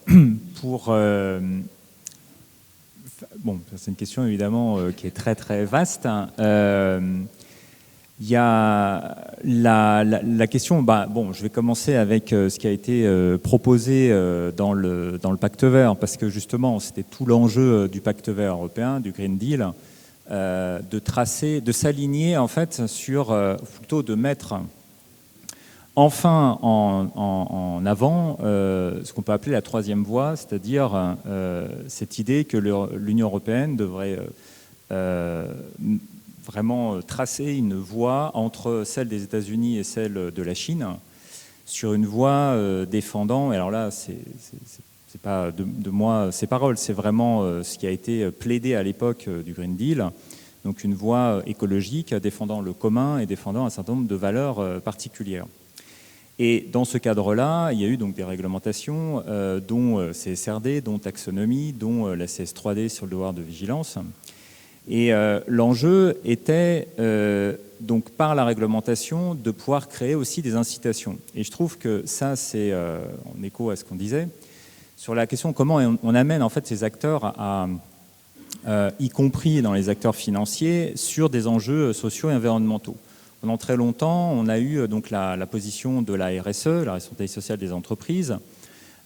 bon, c'est une question évidemment qui est très très vaste. Il y a la question, bon, je vais commencer avec ce qui a été proposé dans le pacte vert, parce que justement, c'était tout l'enjeu du pacte vert européen, du Green Deal, de s'aligner en fait sur, plutôt de mettre enfin en avant ce qu'on peut appeler la troisième voie, c'est-à-dire cette idée que l'Union européenne devrait vraiment tracer une voie entre celle des États-Unis et celle de la Chine, sur une voie défendant, et alors là, c'est pas de moi ces paroles, c'est vraiment ce qui a été plaidé à l'époque du Green Deal, donc une voie écologique défendant le commun et défendant un certain nombre de valeurs particulières. Et dans ce cadre-là, il y a eu donc des réglementations, dont CSRD, dont taxonomie, dont la CS3D sur le devoir de vigilance. Et l'enjeu était, donc par la réglementation, de pouvoir créer aussi des incitations. Et je trouve que ça, c'est en écho à ce qu'on disait, sur la question comment on amène en fait ces acteurs à, y compris dans les acteurs financiers, sur des enjeux sociaux et environnementaux. Pendant très longtemps, on a eu donc la position de la RSE, la responsabilité sociale des entreprises,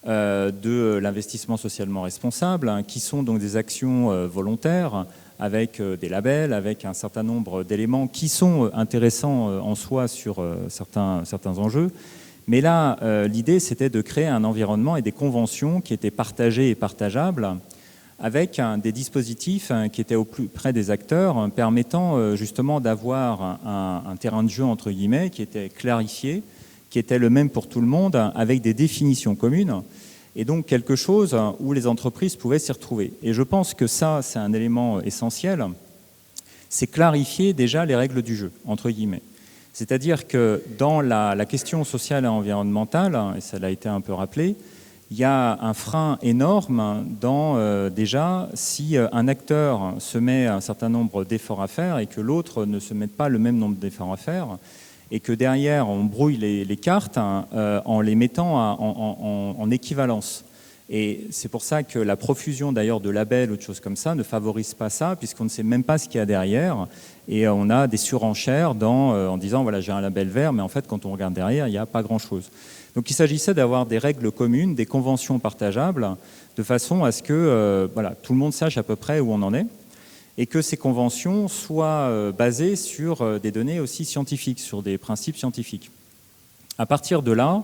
de l'investissement socialement responsable, qui sont donc des actions volontaires, avec des labels, avec un certain nombre d'éléments qui sont intéressants en soi sur certains enjeux. Mais là, l'idée, c'était de créer un environnement et des conventions qui étaient partagées et partageables, avec des dispositifs qui étaient au plus près des acteurs, permettant justement d'avoir un terrain de jeu, entre guillemets, qui était clarifié, qui était le même pour tout le monde, avec des définitions communes, et donc quelque chose où les entreprises pouvaient s'y retrouver. Et je pense que ça, c'est un élément essentiel, c'est clarifier déjà les règles du jeu, entre guillemets. C'est-à-dire que dans la question sociale et environnementale, et ça l'a été un peu rappelé, il y a un frein énorme dans, déjà, si un acteur se met un certain nombre d'efforts à faire et que l'autre ne se mette pas le même nombre d'efforts à faire, et que derrière, on brouille les cartes en les mettant en équivalence. Et c'est pour ça que la profusion d'ailleurs de labels ou de choses comme ça ne favorise pas ça, puisqu'on ne sait même pas ce qu'il y a derrière. Et on a des surenchères en disant, voilà, j'ai un label vert, mais en fait, quand on regarde derrière, il n'y a pas grand-chose. Donc il s'agissait d'avoir des règles communes, des conventions partageables, de façon à ce que voilà, tout le monde sache à peu près où on en est, et que ces conventions soient basées sur des données aussi scientifiques, sur des principes scientifiques. À partir de là,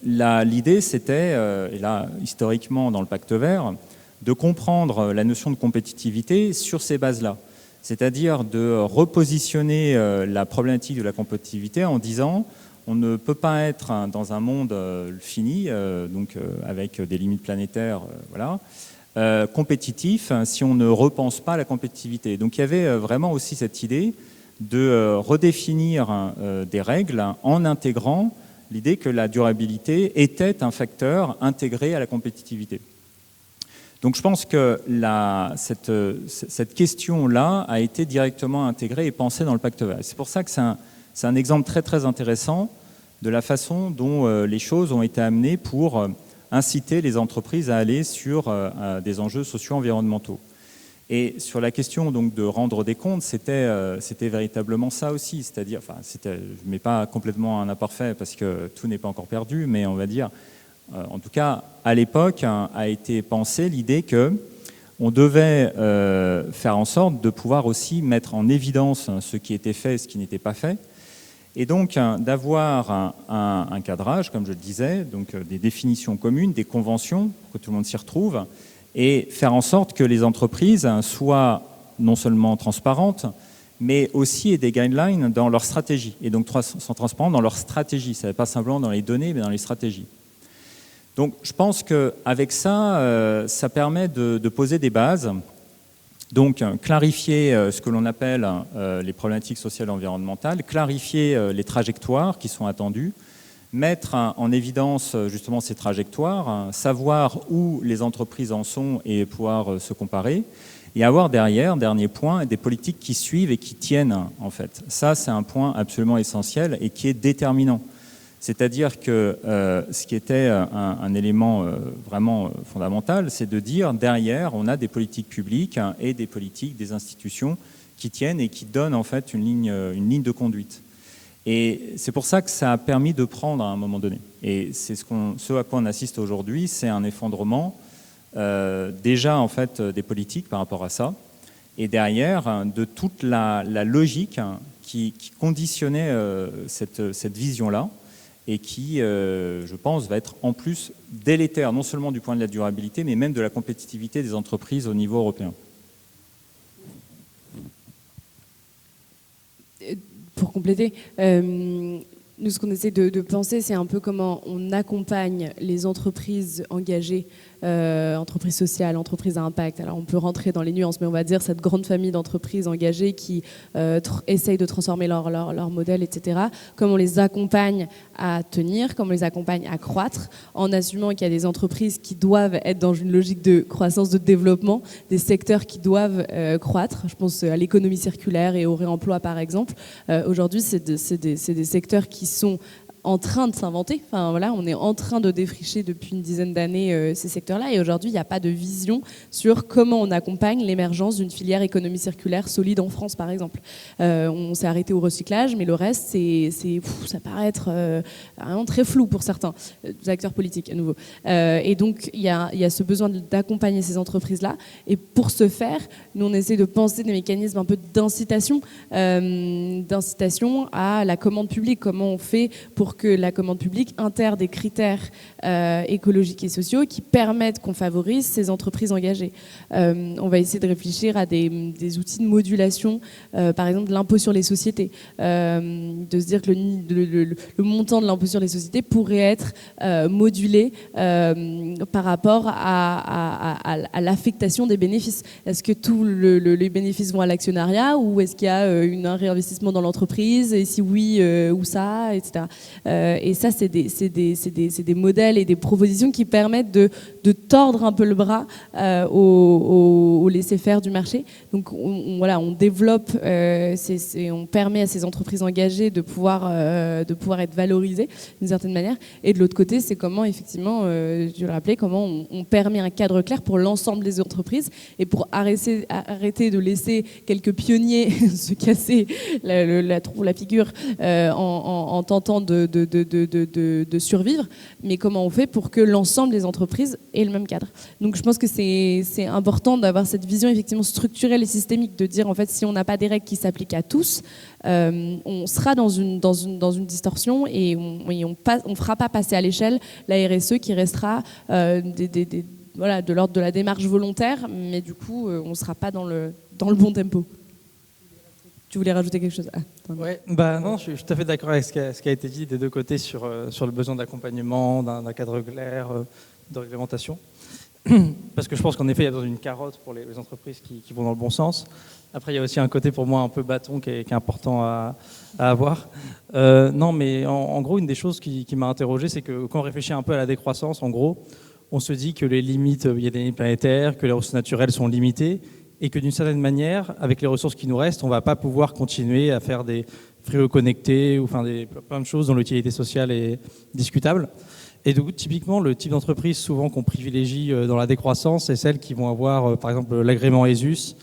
l'idée c'était, et là historiquement dans le pacte vert, de comprendre la notion de compétitivité sur ces bases-là. C'est-à-dire de repositionner la problématique de la compétitivité en disant on ne peut pas être dans un monde fini, donc avec des limites planétaires, voilà, compétitif si on ne repense pas la compétitivité. Donc il y avait vraiment aussi cette idée de redéfinir des règles en intégrant l'idée que la durabilité était un facteur intégré à la compétitivité. Donc je pense que cette question-là a été directement intégrée et pensée dans le pacte vert. C'est pour ça que c'est un exemple très très intéressant de la façon dont les choses ont été amenées pour inciter les entreprises à aller sur des enjeux socio-environnementaux. Et sur la question donc de rendre des comptes, c'était véritablement ça aussi, c'est-à-dire, enfin, je ne mets pas complètement un imparfait parce que tout n'est pas encore perdu, mais on va dire, en tout cas, à l'époque, a été pensée l'idée qu'on devait faire en sorte de pouvoir aussi mettre en évidence ce qui était fait et ce qui n'était pas fait, et donc d'avoir un cadrage, comme je le disais, donc des définitions communes, des conventions, pour que tout le monde s'y retrouve, et faire en sorte que les entreprises soient non seulement transparentes, mais aussi aient des guidelines dans leur stratégie, et donc sont transparentes dans leur stratégie, ce n'est pas simplement dans les données, mais dans les stratégies. Donc je pense qu'avec ça, ça permet de poser des bases, donc clarifier ce que l'on appelle les problématiques sociales et environnementales, clarifier les trajectoires qui sont attendues, mettre en évidence justement ces trajectoires, savoir où les entreprises en sont et pouvoir se comparer, et avoir derrière, dernier point, des politiques qui suivent et qui tiennent en fait. Ça, c'est un point absolument essentiel et qui est déterminant. C'est-à-dire que ce qui était un élément vraiment fondamental, c'est de dire derrière, on a des politiques publiques et des politiques des institutions qui tiennent et qui donnent en fait une ligne de conduite. Et c'est pour ça que ça a permis de prendre à un moment donné. Et c'est ce à quoi on assiste aujourd'hui, c'est un effondrement déjà en fait des politiques par rapport à ça, et derrière de toute la logique qui conditionnait cette vision-là, et qui, je pense, va être en plus délétère, non seulement du point de la durabilité, mais même de la compétitivité des entreprises au niveau européen. Pour compléter, nous, ce qu'on essaie de penser, c'est un peu comment on accompagne les entreprises engagées, entreprises sociales, entreprises à impact. Alors, on peut rentrer dans les nuances, mais on va dire cette grande famille d'entreprises engagées qui essayent de transformer leur modèle, etc. Comment on les accompagne à tenir, comment on les accompagne à croître, en assumant qu'il y a des entreprises qui doivent être dans une logique de croissance, de développement, des secteurs qui doivent croître. Je pense à l'économie circulaire et au réemploi, par exemple. Aujourd'hui, c'est des secteurs qui sont en train de s'inventer. Enfin, voilà, on est en train de défricher depuis une dizaine d'années ces secteurs-là, et aujourd'hui, il n'y a pas de vision sur comment on accompagne l'émergence d'une filière économie circulaire solide en France, par exemple. On s'est arrêté au recyclage, mais le reste, ça paraît être vraiment très flou pour certains acteurs politiques, à nouveau. Et donc, il y a ce besoin d'accompagner ces entreprises-là, et pour ce faire, nous, on essaie de penser des mécanismes un peu d'incitation à la commande publique. Comment on fait pour que la commande publique intègre des critères écologiques et sociaux qui permettent qu'on favorise ces entreprises engagées. On va essayer de réfléchir à des outils de modulation, par exemple l'impôt sur les sociétés, de se dire que le montant de l'impôt sur les sociétés pourrait être modulé par rapport à l'affectation des bénéfices. Est-ce que tous les bénéfices vont à l'actionnariat, ou est-ce qu'il y a un réinvestissement dans l'entreprise, et si oui, où ça, etc. Et ça, c'est des modèles et des propositions qui permettent de tordre un peu le bras au laisser-faire du marché. Donc on développe, on permet à ces entreprises engagées de pouvoir être valorisées d'une certaine manière. Et de l'autre côté, c'est comment, effectivement, je le rappelais, comment on permet un cadre clair pour l'ensemble des entreprises, et pour arrêter de laisser quelques pionniers se casser la figure en tentant de survivre, mais comment on fait pour que l'ensemble des entreprises aient le même cadre. Donc je pense que c'est important d'avoir cette vision effectivement structurelle et systémique, de dire en fait, si on n'a pas des règles qui s'appliquent à tous, on sera dans une distorsion, et on fera pas passer à l'échelle la RSE, qui restera de l'ordre de la démarche volontaire, mais du coup on sera pas dans le bon tempo. Tu voulais rajouter quelque chose? Ouais, non, je suis tout à fait d'accord avec ce qui a été dit des deux côtés sur le besoin d'accompagnement, d'un cadre clair, de réglementation. Parce que je pense qu'en effet, il y a besoin d'une carotte pour les entreprises qui vont dans le bon sens. Après, il y a aussi un côté pour moi un peu bâton qui est important à avoir. Non, mais en gros, une des choses qui m'a interrogé, c'est que quand on réfléchit un peu à la décroissance, en gros, on se dit que il y a des limites planétaires, que les ressources naturelles sont limitées, et que d'une certaine manière, avec les ressources qui nous restent, on ne va pas pouvoir continuer à faire des fréos connectés ou plein de choses dont l'utilité sociale est discutable. Et du coup, typiquement, le type d'entreprise souvent qu'on privilégie dans la décroissance, c'est celles qui vont avoir, par exemple, l'agrément ESUS,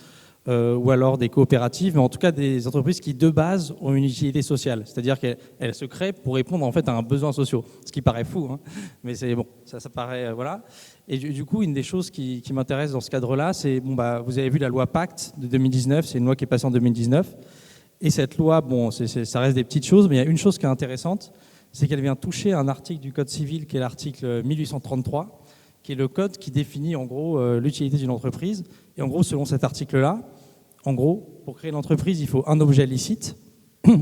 ou alors des coopératives, mais en tout cas des entreprises qui, de base, ont une utilité sociale. C'est-à-dire qu'elles se créent pour répondre en fait à un besoin social. Ce qui paraît fou, hein, mais c'est bon, ça paraît... voilà. Et du coup, une des choses qui m'intéresse dans ce cadre-là, c'est, vous avez vu la loi Pacte de 2019, c'est une loi qui est passée en 2019. Et cette loi, ça reste des petites choses, mais il y a une chose qui est intéressante, c'est qu'elle vient toucher un article du Code civil qui est l'article 1833, qui est le code qui définit en gros l'utilité d'une entreprise. Et en gros, selon cet article-là, en gros, pour créer l'entreprise, il faut un objet licite et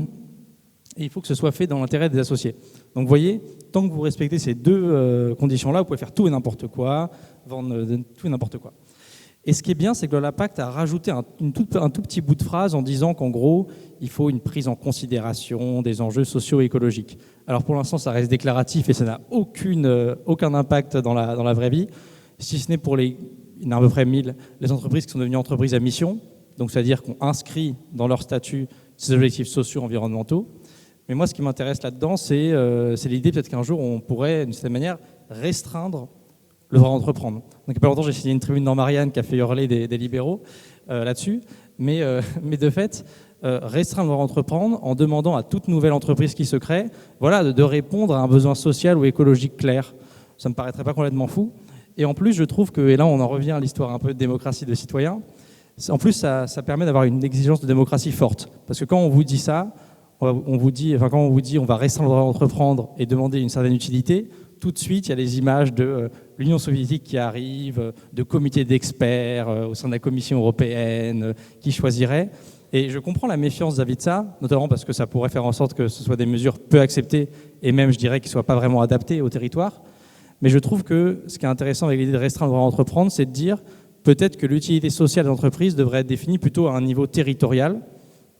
il faut que ce soit fait dans l'intérêt des associés. Donc vous voyez, tant que vous respectez ces deux conditions-là, vous pouvez faire tout et n'importe quoi, vendre tout et n'importe quoi. Et ce qui est bien, c'est que la Pacte a rajouté un tout petit bout de phrase en disant qu'en gros, il faut une prise en considération des enjeux socio-écologiques. Alors pour l'instant, ça reste déclaratif et ça n'a aucun impact dans la vraie vie, si ce n'est pour il y en a à peu près 1000, les entreprises qui sont devenues entreprises à mission, donc c'est-à-dire qu'on inscrit dans leur statut ces objectifs sociaux environnementaux. Mais moi, ce qui m'intéresse là-dedans, c'est l'idée peut-être qu'un jour, on pourrait, d'une certaine manière, restreindre le droit d'entreprendre. Donc, il n'y a pas longtemps, j'ai signé une tribune dans Marianne qui a fait hurler des libéraux là-dessus. Mais de fait, restreindre le droit d'entreprendre en demandant à toute nouvelle entreprise qui se crée de répondre à un besoin social ou écologique clair. Ça ne me paraîtrait pas complètement fou. Et en plus, je trouve que, et là on en revient à l'histoire un peu de démocratie de citoyens, en plus ça permet d'avoir une exigence de démocratie forte. Parce que quand on vous dit ça, quand on vous dit on va restreindre le droit d'entreprendre et demander une certaine utilité, tout de suite il y a les images de l'Union soviétique qui arrive, de comités d'experts au sein de la Commission européenne qui choisiraient. Et je comprends la méfiance vis-à-vis de ça, notamment parce que ça pourrait faire en sorte que ce soit des mesures peu acceptées et même, je dirais, qui ne soient pas vraiment adaptées au territoire. Mais je trouve que ce qui est intéressant avec l'idée de restreindre le droit d'entreprendre, c'est de dire peut-être que l'utilité sociale de l'entreprise devrait être définie plutôt à un niveau territorial,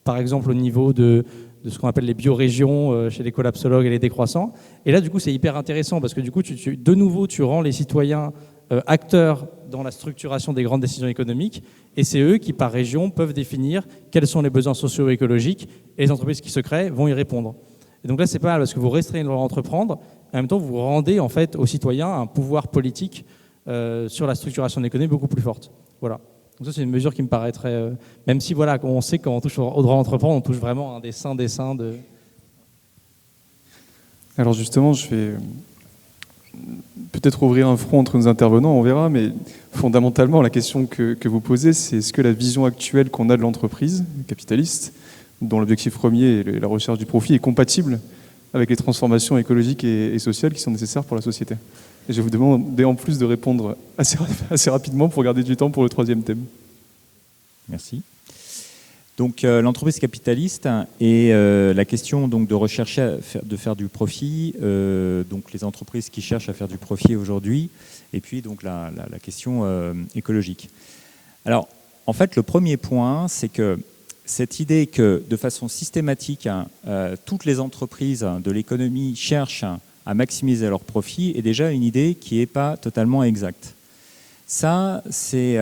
par exemple au niveau de ce qu'on appelle les biorégions chez les collapsologues et les décroissants. Et là, du coup, c'est hyper intéressant parce que du coup, de nouveau, tu rends les citoyens acteurs dans la structuration des grandes décisions économiques et c'est eux qui, par région, peuvent définir quels sont les besoins socio-écologiques et les entreprises qui se créent vont y répondre. Et donc là, c'est pas mal parce que vous restreignez le droit d'entreprendre, en même temps, vous rendez en fait aux citoyens un pouvoir politique sur la structuration de l'économie beaucoup plus forte. Voilà. Donc ça, c'est une mesure qui me paraîtrait... même si, on sait que quand on touche au droit d'entreprendre, on touche vraiment à un des saints de... Alors justement, je vais peut-être ouvrir un front entre nos intervenants, on verra, mais fondamentalement, la question que vous posez, c'est est-ce que la vision actuelle qu'on a de l'entreprise capitaliste, dont l'objectif premier est la recherche du profit, est compatible avec les transformations écologiques et sociales qui sont nécessaires pour la société. Et je vais vous demander en plus de répondre assez rapidement pour garder du temps pour le troisième thème. Merci. Donc l'entreprise capitaliste et la question donc, de rechercher de faire du profit, donc les entreprises qui cherchent à faire du profit aujourd'hui, et puis donc la question écologique. Alors en fait le premier point, c'est que cette idée que de façon systématique, toutes les entreprises de l'économie cherchent à maximiser leurs profits est déjà une idée qui n'est pas totalement exacte. Ça, c'est...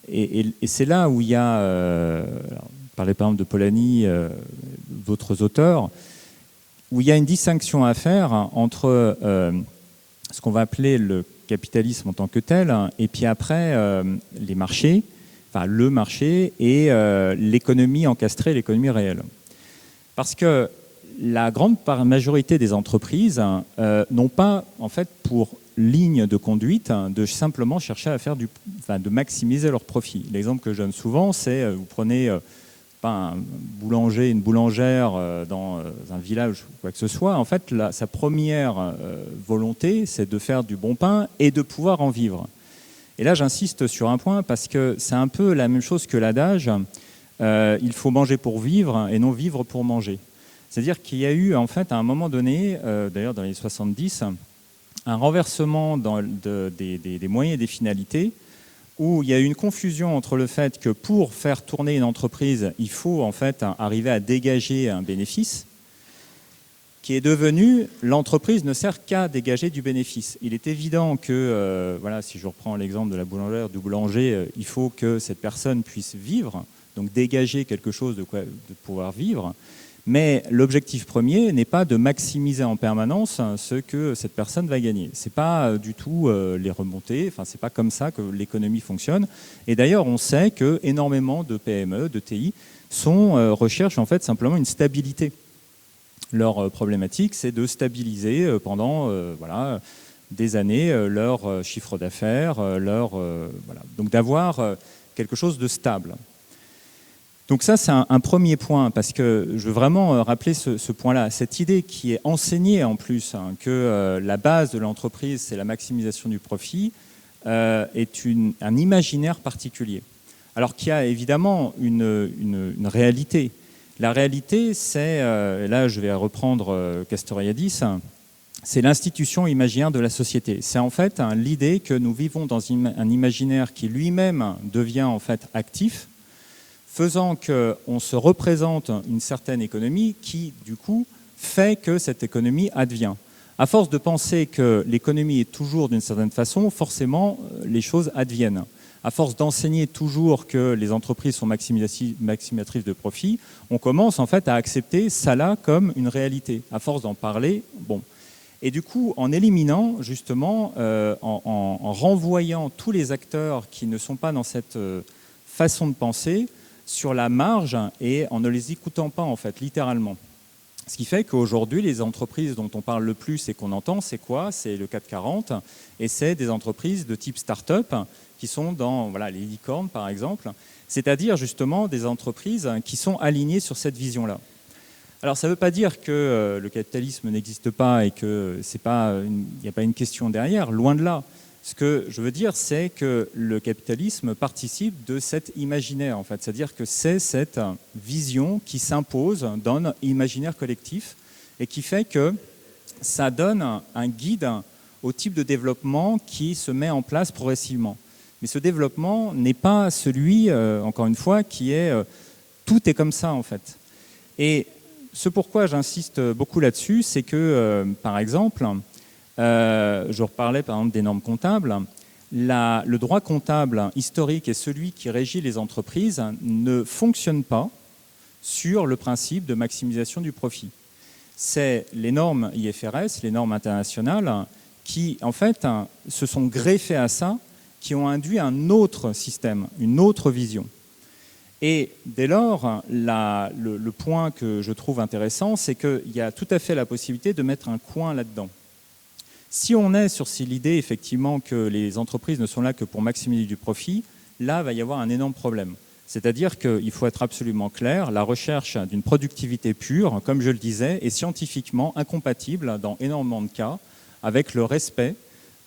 et c'est là où il y a, parlez par exemple de Polanyi, d'autres auteurs, où il y a une distinction à faire entre ce qu'on va appeler le capitalisme en tant que tel, et puis après les marchés, enfin le marché et l'économie encastrée, l'économie réelle. Parce que la grande majorité des entreprises n'ont pas en fait pour ligne de conduite de simplement chercher à faire de maximiser leurs profits. L'exemple que je donne souvent, c'est vous prenez un boulanger, une boulangère dans un village ou quoi que ce soit. En fait, sa première volonté, c'est de faire du bon pain et de pouvoir en vivre. Et là, j'insiste sur un point parce que c'est un peu la même chose que l'adage il faut manger pour vivre et non vivre pour manger. C'est-à-dire qu'il y a eu, en fait, à un moment donné, d'ailleurs dans les 70, un renversement des moyens et des finalités où il y a eu une confusion entre le fait que pour faire tourner une entreprise, il faut en fait arriver à dégager un bénéfice qui est devenu l'entreprise ne sert qu'à dégager du bénéfice. Il est évident que, voilà, si je reprends l'exemple de la boulangère, du boulanger, il faut que cette personne puisse vivre, donc dégager quelque chose de pouvoir vivre. Mais l'objectif premier n'est pas de maximiser en permanence ce que cette personne va gagner. Ce n'est pas du tout les remontées, enfin, ce n'est pas comme ça que l'économie fonctionne. Et d'ailleurs, on sait qu'énormément de PME, de TI, recherchent en fait simplement une stabilité. Leur problématique, c'est de stabiliser pendant des années leur chiffre d'affaires, donc d'avoir quelque chose de stable. Donc ça, c'est un premier point, parce que je veux vraiment rappeler ce point-là. Cette idée qui est enseignée en plus, que la base de l'entreprise, c'est la maximisation du profit, est un imaginaire particulier. Alors qu'il y a évidemment une réalité. La réalité, c'est, là je vais reprendre Castoriadis, c'est l'institution imaginaire de la société. C'est en fait l'idée que nous vivons dans un imaginaire qui lui-même devient en fait actif, faisant qu'on se représente une certaine économie qui, du coup, fait que cette économie advient. À force de penser que l'économie est toujours d'une certaine façon, forcément, les choses adviennent. À force d'enseigner toujours que les entreprises sont maximatrices de profit, on commence en fait à accepter ça là comme une réalité. À force d'en parler, bon. Et du coup, en éliminant justement, en renvoyant tous les acteurs qui ne sont pas dans cette façon de penser sur la marge et en ne les écoutant pas en fait, littéralement. Ce qui fait qu'aujourd'hui, les entreprises dont on parle le plus et qu'on entend, c'est quoi? C'est le CAC 40 et c'est des entreprises de type start-up qui sont dans les licornes, par exemple, c'est-à-dire justement des entreprises qui sont alignées sur cette vision-là. Alors, ça ne veut pas dire que le capitalisme n'existe pas et qu'il n'y a pas une question derrière, loin de là. Ce que je veux dire, c'est que le capitalisme participe de cet imaginaire, en fait. C'est-à-dire que c'est cette vision qui s'impose dans l'imaginaire collectif et qui fait que ça donne un guide au type de développement qui se met en place progressivement. Mais ce développement n'est pas celui, encore une fois, qui est tout est comme ça, en fait. Et ce pourquoi j'insiste beaucoup là-dessus, c'est que, par exemple, je reparlais par exemple des normes comptables. Le droit comptable historique et celui qui régit les entreprises ne fonctionne pas sur le principe de maximisation du profit. C'est les normes IFRS, les normes internationales, qui en fait se sont greffées à ça, qui ont induit un autre système, une autre vision. Et dès lors, le point que je trouve intéressant, c'est qu'il y a tout à fait la possibilité de mettre un coin là-dedans. Si on est sur l'idée effectivement que les entreprises ne sont là que pour maximiser du profit, là, il va y avoir un énorme problème. C'est-à-dire qu'il faut être absolument clair, la recherche d'une productivité pure, comme je le disais, est scientifiquement incompatible dans énormément de cas avec le respect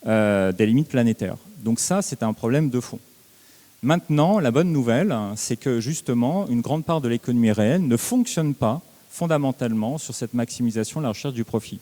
des limites planétaires. Donc ça, c'est un problème de fond. Maintenant, la bonne nouvelle, c'est que justement, une grande part de l'économie réelle ne fonctionne pas fondamentalement sur cette maximisation de la recherche du profit.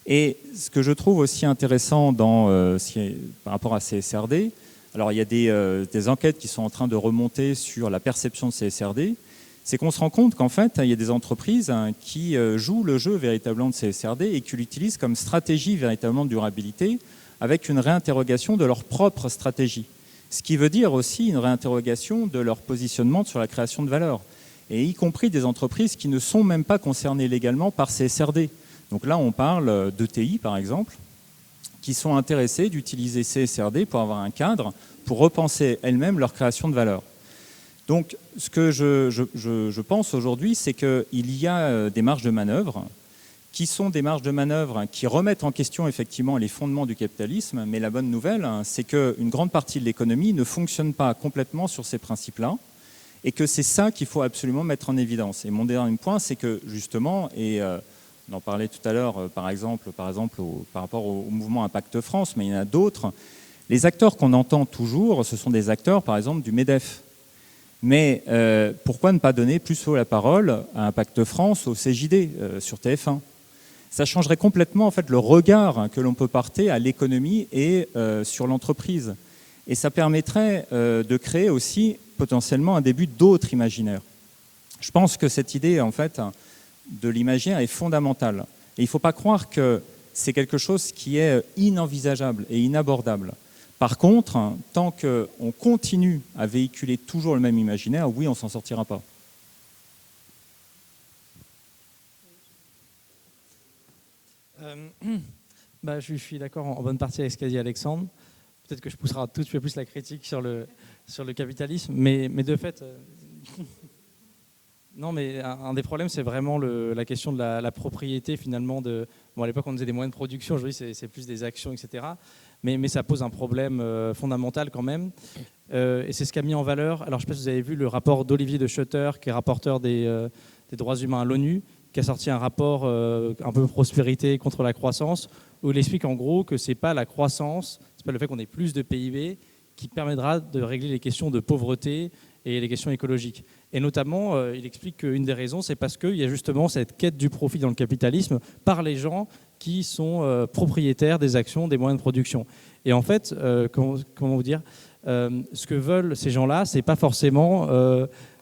Et ce que je trouve aussi intéressant par rapport à CSRD, alors il y a des enquêtes qui sont en train de remonter sur la perception de CSRD, c'est qu'on se rend compte qu'en fait, il y a des entreprises qui jouent le jeu véritablement de CSRD et qui l'utilisent comme stratégie véritablement de durabilité avec une réinterrogation de leur propre stratégie. Ce qui veut dire aussi une réinterrogation de leur positionnement sur la création de valeur, et y compris des entreprises qui ne sont même pas concernées légalement par CSRD. Donc là, on parle d'ETI, par exemple, qui sont intéressés d'utiliser CSRD pour avoir un cadre, pour repenser elles-mêmes leur création de valeur. Donc, ce que je pense aujourd'hui, c'est qu'il y a des marges de manœuvre qui sont des marges de manœuvre qui remettent en question effectivement les fondements du capitalisme, mais la bonne nouvelle, c'est qu'une grande partie de l'économie ne fonctionne pas complètement sur ces principes-là, et que c'est ça qu'il faut absolument mettre en évidence. Et mon dernier point, c'est que justement, et on en parlait tout à l'heure, par exemple par rapport au mouvement Impact France, mais il y en a d'autres, les acteurs qu'on entend toujours, ce sont des acteurs, par exemple, du MEDEF. Mais pourquoi ne pas donner plus haut la parole à Impact France, au CJD, sur TF1 ? Ça changerait complètement en fait, le regard que l'on peut porter à l'économie et sur l'entreprise. Et ça permettrait de créer aussi potentiellement un début d'autres imaginaires. Je pense que cette idée en fait, de l'imaginaire est fondamentale. Et il ne faut pas croire que c'est quelque chose qui est inenvisageable et inabordable. Par contre, tant qu'on continue à véhiculer toujours le même imaginaire, oui, on ne s'en sortira pas. Je suis d'accord en bonne partie avec ce qu'a dit Alexandre. Peut-être que je pousserai un tout petit peu plus la critique sur le capitalisme, mais de fait... Non, mais un des problèmes, c'est vraiment la question de la propriété, finalement. À l'époque, on disait des moyens de production, aujourd'hui, c'est plus des actions, etc. Mais ça pose un problème fondamental quand même. Et c'est ce qu'a mis en valeur... Alors, je ne sais pas si vous avez vu le rapport d'Olivier de Schutter, qui est rapporteur des droits humains à l'ONU, qui a sorti un rapport un peu prospérité contre la croissance, où il explique en gros que ce n'est pas la croissance, ce n'est pas le fait qu'on ait plus de PIB qui permettra de régler les questions de pauvreté et les questions écologiques. Et notamment, il explique qu'une des raisons, c'est parce qu'il y a justement cette quête du profit dans le capitalisme par les gens qui sont propriétaires des actions, des moyens de production. Et en fait, comment vous dire, ce que veulent ces gens-là, c'est pas forcément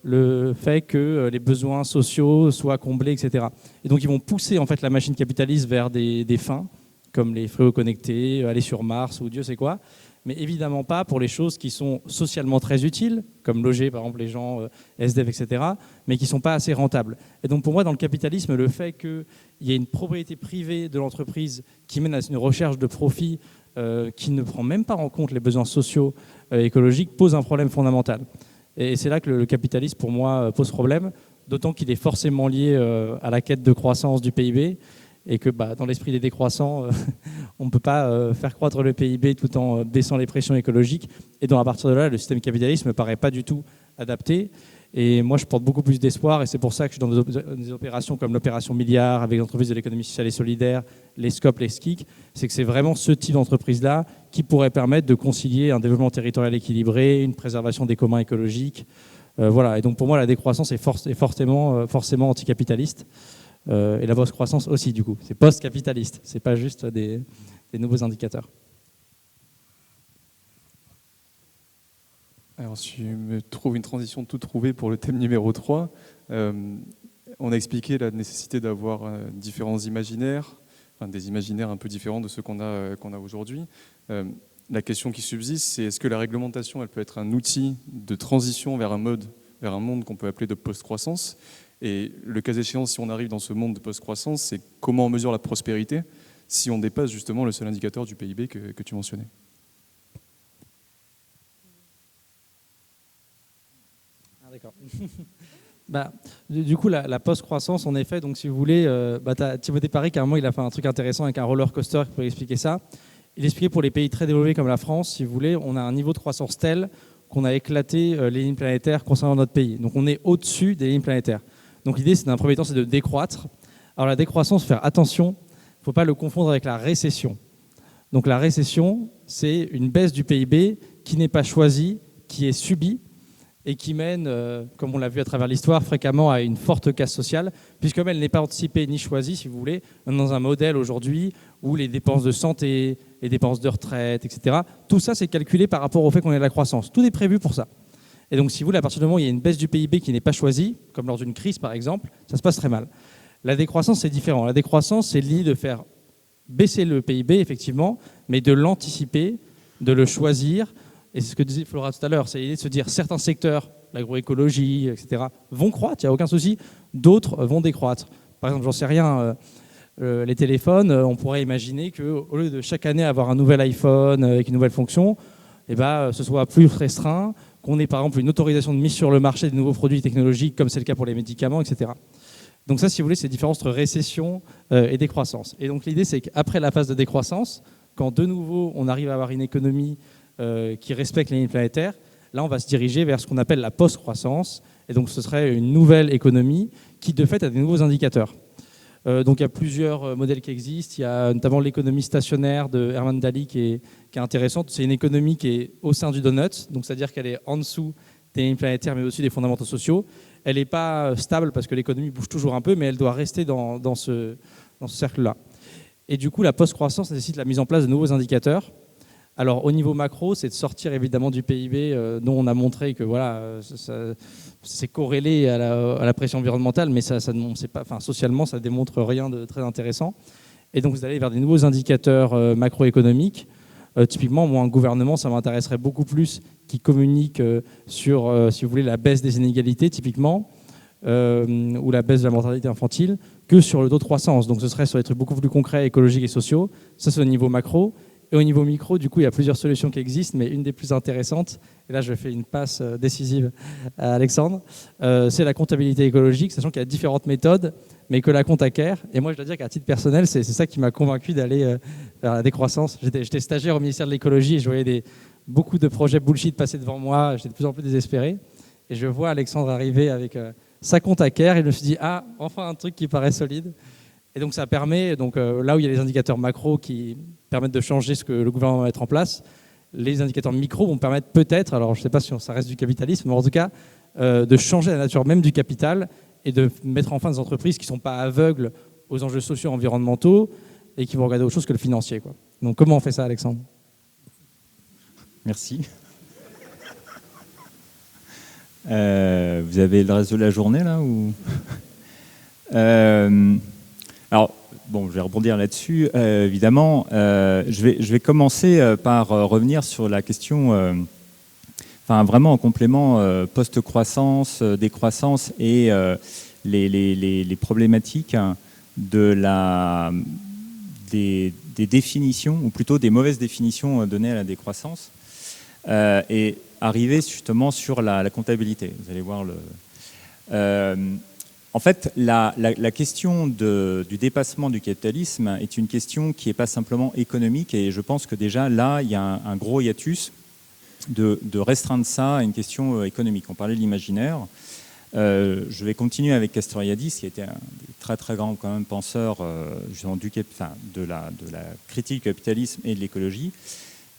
le fait que les besoins sociaux soient comblés, etc. Et donc, ils vont pousser en fait la machine capitaliste vers des fins, comme les frigos connectés, aller sur Mars ou Dieu sait quoi, mais évidemment pas pour les choses qui sont socialement très utiles, comme loger par exemple les gens SDF, etc., mais qui ne sont pas assez rentables. Et donc pour moi, dans le capitalisme, le fait qu'il y ait une propriété privée de l'entreprise qui mène à une recherche de profit qui ne prend même pas en compte les besoins sociaux et écologiques pose un problème fondamental. Et c'est là que le capitalisme, pour moi, pose problème, d'autant qu'il est forcément lié à la quête de croissance du PIB, et que dans l'esprit des décroissants, on ne peut pas faire croître le PIB tout en baissant les pressions écologiques. Et donc à partir de là, le système capitaliste ne me paraît pas du tout adapté. Et moi, je porte beaucoup plus d'espoir, et c'est pour ça que je suis dans des opérations comme l'opération Milliard, avec l'entreprise de l'économie sociale et solidaire, les SCOP, les SKIC. C'est que c'est vraiment ce type d'entreprise-là qui pourrait permettre de concilier un développement territorial équilibré, une préservation des communs écologiques. Voilà. Et donc pour moi, la décroissance est forcément anticapitaliste. Et la post-croissance aussi, du coup. C'est post-capitaliste, c'est pas juste des nouveaux indicateurs. Alors, je me trouve une transition toute trouvée pour le thème numéro 3. On a expliqué la nécessité d'avoir différents imaginaires, enfin, des imaginaires un peu différents de ceux qu'on a aujourd'hui. La question qui subsiste, c'est est-ce que la réglementation, elle peut être un outil de transition vers un monde qu'on peut appeler de post-croissance ? Et le cas échéant, si on arrive dans ce monde de post-croissance, c'est comment on mesure la prospérité si on dépasse justement le seul indicateur du PIB que tu mentionnais. Ah, d'accord. Du coup, la post-croissance, en effet, donc si vous voulez, Timothée Parry, carrément, il a fait un truc intéressant avec un roller coaster pour expliquer ça. Il expliquait pour les pays très développés comme la France, si vous voulez, on a un niveau de croissance tel qu'on a éclaté les lignes planétaires concernant notre pays. Donc on est au-dessus des lignes planétaires. Donc l'idée, c'est d'un premier temps, c'est de décroître. Alors la décroissance, faire attention, il ne faut pas le confondre avec la récession. Donc la récession, c'est une baisse du PIB qui n'est pas choisie, qui est subie et qui mène, comme on l'a vu à travers l'histoire, fréquemment à une forte casse sociale, puisque comme elle n'est pas anticipée ni choisie, si vous voulez, dans un modèle aujourd'hui où les dépenses de santé, les dépenses de retraite, etc., tout ça, c'est calculé par rapport au fait qu'on ait de la croissance. Tout est prévu pour ça. Et donc, si vous voulez, à partir du moment où il y a une baisse du PIB qui n'est pas choisie, comme lors d'une crise par exemple, ça se passe très mal. La décroissance, c'est différent. La décroissance, c'est l'idée de faire baisser le PIB, effectivement, mais de l'anticiper, de le choisir. Et c'est ce que disait Flora tout à l'heure, c'est l'idée de se dire certains secteurs, l'agroécologie, etc., vont croître, il n'y a aucun souci, d'autres vont décroître. Par exemple, j'en sais rien, les téléphones, on pourrait imaginer qu'au lieu de chaque année avoir un nouvel iPhone avec une nouvelle fonction, ce soit plus restreint, qu'on ait par exemple une autorisation de mise sur le marché de nouveaux produits technologiques, comme c'est le cas pour les médicaments, etc. Donc ça, si vous voulez, c'est la différence entre récession et décroissance. Et donc l'idée, c'est qu'après la phase de décroissance, quand de nouveau on arrive à avoir une économie qui respecte les lignes planétaires, là on va se diriger vers ce qu'on appelle la post-croissance. Et donc ce serait une nouvelle économie qui de fait a des nouveaux indicateurs. Donc il y a plusieurs modèles qui existent. Il y a notamment l'économie stationnaire de Herman Daly qui est intéressante. C'est une économie qui est au sein du donut, donc c'est-à-dire qu'elle est en dessous des lignes planétaires, mais aussi des fondamentaux sociaux. Elle n'est pas stable parce que l'économie bouge toujours un peu, mais elle doit rester dans ce cercle-là. Et du coup, la post-croissance nécessite la mise en place de nouveaux indicateurs Alors au niveau macro, c'est de sortir évidemment du PIB dont on a montré que voilà, c'est corrélé à la pression environnementale, mais socialement ça démontre rien de très intéressant. Et donc vous allez vers des nouveaux indicateurs macroéconomiques. Typiquement, moi, un gouvernement, ça m'intéresserait beaucoup plus qui communique sur, si vous voulez, la baisse des inégalités, typiquement, ou la baisse de la mortalité infantile, que sur le taux de croissance. Donc ce serait sur des trucs beaucoup plus concrets, écologiques et sociaux. Ça, c'est au niveau macro. Et au niveau micro, du coup, il y a plusieurs solutions qui existent, mais une des plus intéressantes, et là je fais une passe décisive à Alexandre, c'est la comptabilité écologique, sachant qu'il y a différentes méthodes, mais que la compte acquiert. Et moi, je dois dire qu'à titre personnel, c'est ça qui m'a convaincu d'aller vers la décroissance. J'étais stagiaire au ministère de l'écologie et je voyais beaucoup de projets bullshit passer devant moi. J'étais de plus en plus désespéré. Et je vois Alexandre arriver avec sa compte acquiert et je me suis dit, ah, enfin un truc qui paraît solide. Et donc ça permet, là où il y a les indicateurs macro qui permettent de changer ce que le gouvernement va mettre en place, les indicateurs micro vont permettre peut-être, alors je ne sais pas si ça reste du capitalisme, mais en tout cas, de changer la nature même du capital et de mettre enfin des entreprises qui ne sont pas aveugles aux enjeux sociaux et environnementaux et qui vont regarder autre chose que le financier, quoi. Donc comment on fait ça, Alexandre ? Merci. Vous avez le reste de la journée là ou alors, bon, je vais rebondir là-dessus, évidemment. Je vais commencer par revenir sur la question, vraiment en complément post-croissance, décroissance et les problématiques des définitions, ou plutôt des mauvaises définitions données à la décroissance, et arriver justement sur la comptabilité. Vous allez voir en fait, la question du dépassement du capitalisme est une question qui n'est pas simplement économique, et je pense que déjà là, il y a un gros hiatus de restreindre ça à une question économique. On parlait de l'imaginaire. Je vais continuer avec Castoriadis, qui était un très très grand quand même penseur de la critique du capitalisme et de l'écologie,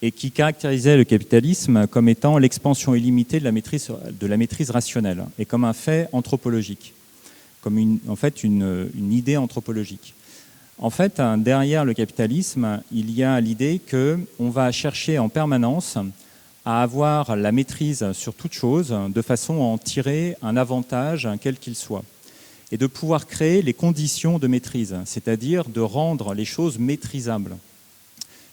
et qui caractérisait le capitalisme comme étant l'expansion illimitée de la maîtrise rationnelle, et comme un fait anthropologique, comme une idée anthropologique. En fait, derrière le capitalisme, il y a l'idée qu'on va chercher en permanence à avoir la maîtrise sur toute chose, de façon à en tirer un avantage, quel qu'il soit, et de pouvoir créer les conditions de maîtrise, c'est-à-dire de rendre les choses maîtrisables,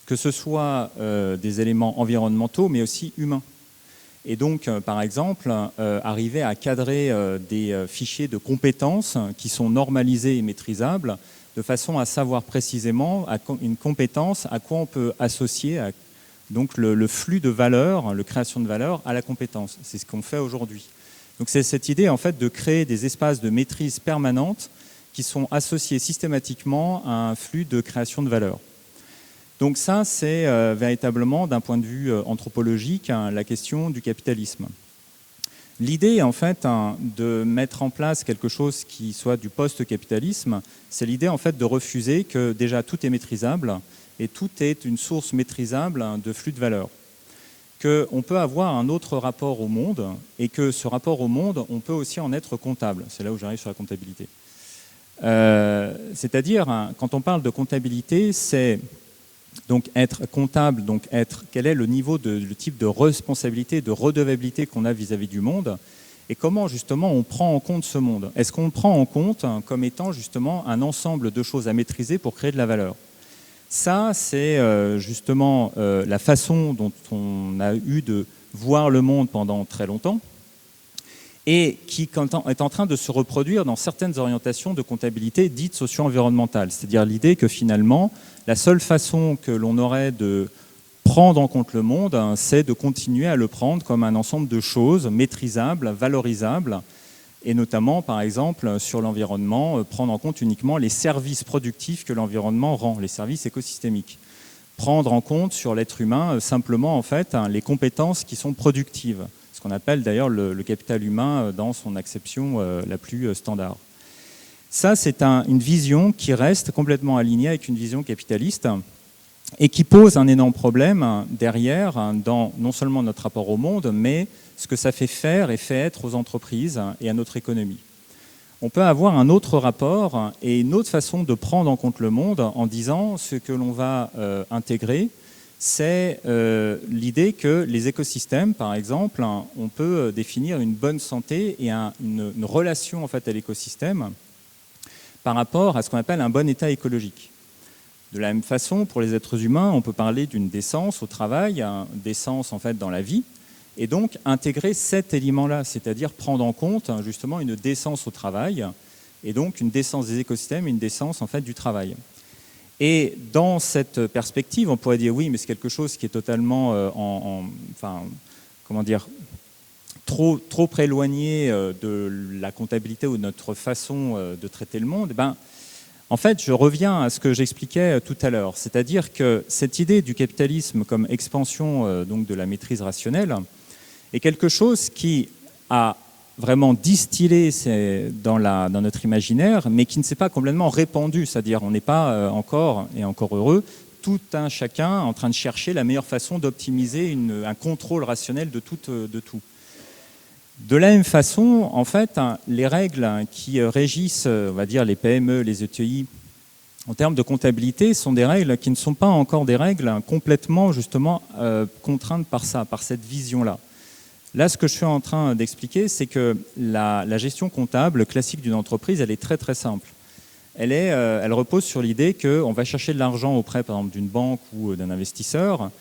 que ce soit des éléments environnementaux, mais aussi humains. Et donc, par exemple, arriver à cadrer des fichiers de compétences qui sont normalisés et maîtrisables, de façon à savoir précisément une compétence, à quoi on peut associer donc le flux de valeur, la création de valeur à la compétence. C'est ce qu'on fait aujourd'hui. Donc c'est cette idée en fait de créer des espaces de maîtrise permanente qui sont associés systématiquement à un flux de création de valeur. Donc ça, c'est véritablement, d'un point de vue anthropologique, la question du capitalisme. L'idée, en fait, de mettre en place quelque chose qui soit du post-capitalisme, c'est l'idée, en fait, de refuser que déjà tout est maîtrisable et tout est une source maîtrisable de flux de valeur. Qu'on peut avoir un autre rapport au monde et que ce rapport au monde, on peut aussi en être comptable. C'est là où j'arrive sur la comptabilité. C'est-à-dire, quand on parle de comptabilité, c'est donc être comptable, donc quel est le type de responsabilité, de redevabilité qu'on a vis-à-vis du monde, et comment justement on prend en compte ce monde. Est-ce qu'on le prend en compte comme étant justement un ensemble de choses à maîtriser pour créer de la valeur? Ça, c'est justement la façon dont on a eu de voir le monde pendant très longtemps, et qui est en train de se reproduire dans certaines orientations de comptabilité dites socio-environnementales. C'est-à-dire l'idée que finalement, la seule façon que l'on aurait de prendre en compte le monde, c'est de continuer à le prendre comme un ensemble de choses maîtrisables, valorisables, et notamment, par exemple, sur l'environnement, prendre en compte uniquement les services productifs que l'environnement rend, les services écosystémiques. Prendre en compte sur l'être humain simplement en fait, les compétences qui sont productives. Ce qu'on appelle d'ailleurs le capital humain dans son acception la plus standard. Ça, c'est une vision qui reste complètement alignée avec une vision capitaliste et qui pose un énorme problème derrière dans non seulement notre rapport au monde, mais ce que ça fait faire et fait être aux entreprises et à notre économie. On peut avoir un autre rapport et une autre façon de prendre en compte le monde en disant ce que l'on va intégrer, c'est l'idée que les écosystèmes, par exemple, on peut définir une bonne santé et une relation en fait, à l'écosystème par rapport à ce qu'on appelle un bon état écologique. De la même façon, pour les êtres humains, on peut parler d'une décence au travail, une décence en fait, dans la vie, et donc intégrer cet élément-là, c'est-à-dire prendre en compte justement une décence au travail, et donc une décence des écosystèmes, une décence en fait, du travail. Et dans cette perspective, on pourrait dire oui, mais c'est quelque chose qui est totalement, trop éloigné de la comptabilité ou de notre façon de traiter le monde. En fait, je reviens à ce que j'expliquais tout à l'heure, c'est-à-dire que cette idée du capitalisme comme expansion donc de la maîtrise rationnelle est quelque chose qui a vraiment distillé dans notre imaginaire, mais qui ne s'est pas complètement répandu, c'est-à-dire on n'est pas encore, et encore heureux, tout un chacun en train de chercher la meilleure façon d'optimiser un contrôle rationnel de tout. De la même façon, en fait, les règles qui régissent, on va dire, les PME, les ETI, en termes de comptabilité, sont des règles qui ne sont pas encore des règles complètement, justement, contraintes par ça, par cette vision-là. Là, ce que je suis en train d'expliquer, c'est que la gestion comptable classique d'une entreprise, elle est très très simple. Elle repose sur l'idée qu'on va chercher de l'argent auprès, par exemple, d'une banque ou d'un investisseur.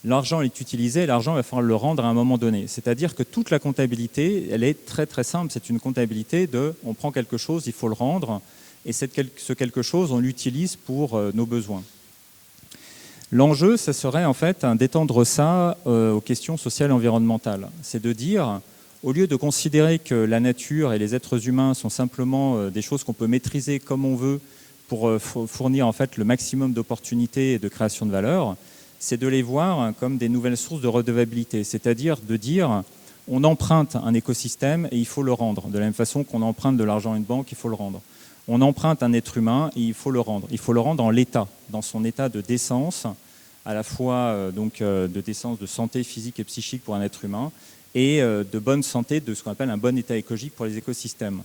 L'argent est utilisé, l'argent, il va falloir le rendre à un moment donné. C'est-à-dire que toute la comptabilité, elle est très très simple. C'est une comptabilité on prend quelque chose, il faut le rendre, et ce quelque chose, on l'utilise pour nos besoins. L'enjeu, ça serait en fait d'étendre ça aux questions sociales et environnementales. C'est de dire, au lieu de considérer que la nature et les êtres humains sont simplement des choses qu'on peut maîtriser comme on veut pour fournir en fait le maximum d'opportunités et de création de valeur, c'est de les voir comme des nouvelles sources de redevabilité. C'est-à-dire de dire, on emprunte un écosystème et il faut le rendre. De la même façon qu'on emprunte de l'argent à une banque, il faut le rendre. On emprunte un être humain et il faut le rendre. Il faut le rendre en l'état, dans son état de décence, à la fois de décence de santé physique et psychique pour un être humain et de bonne santé, de ce qu'on appelle un bon état écologique pour les écosystèmes.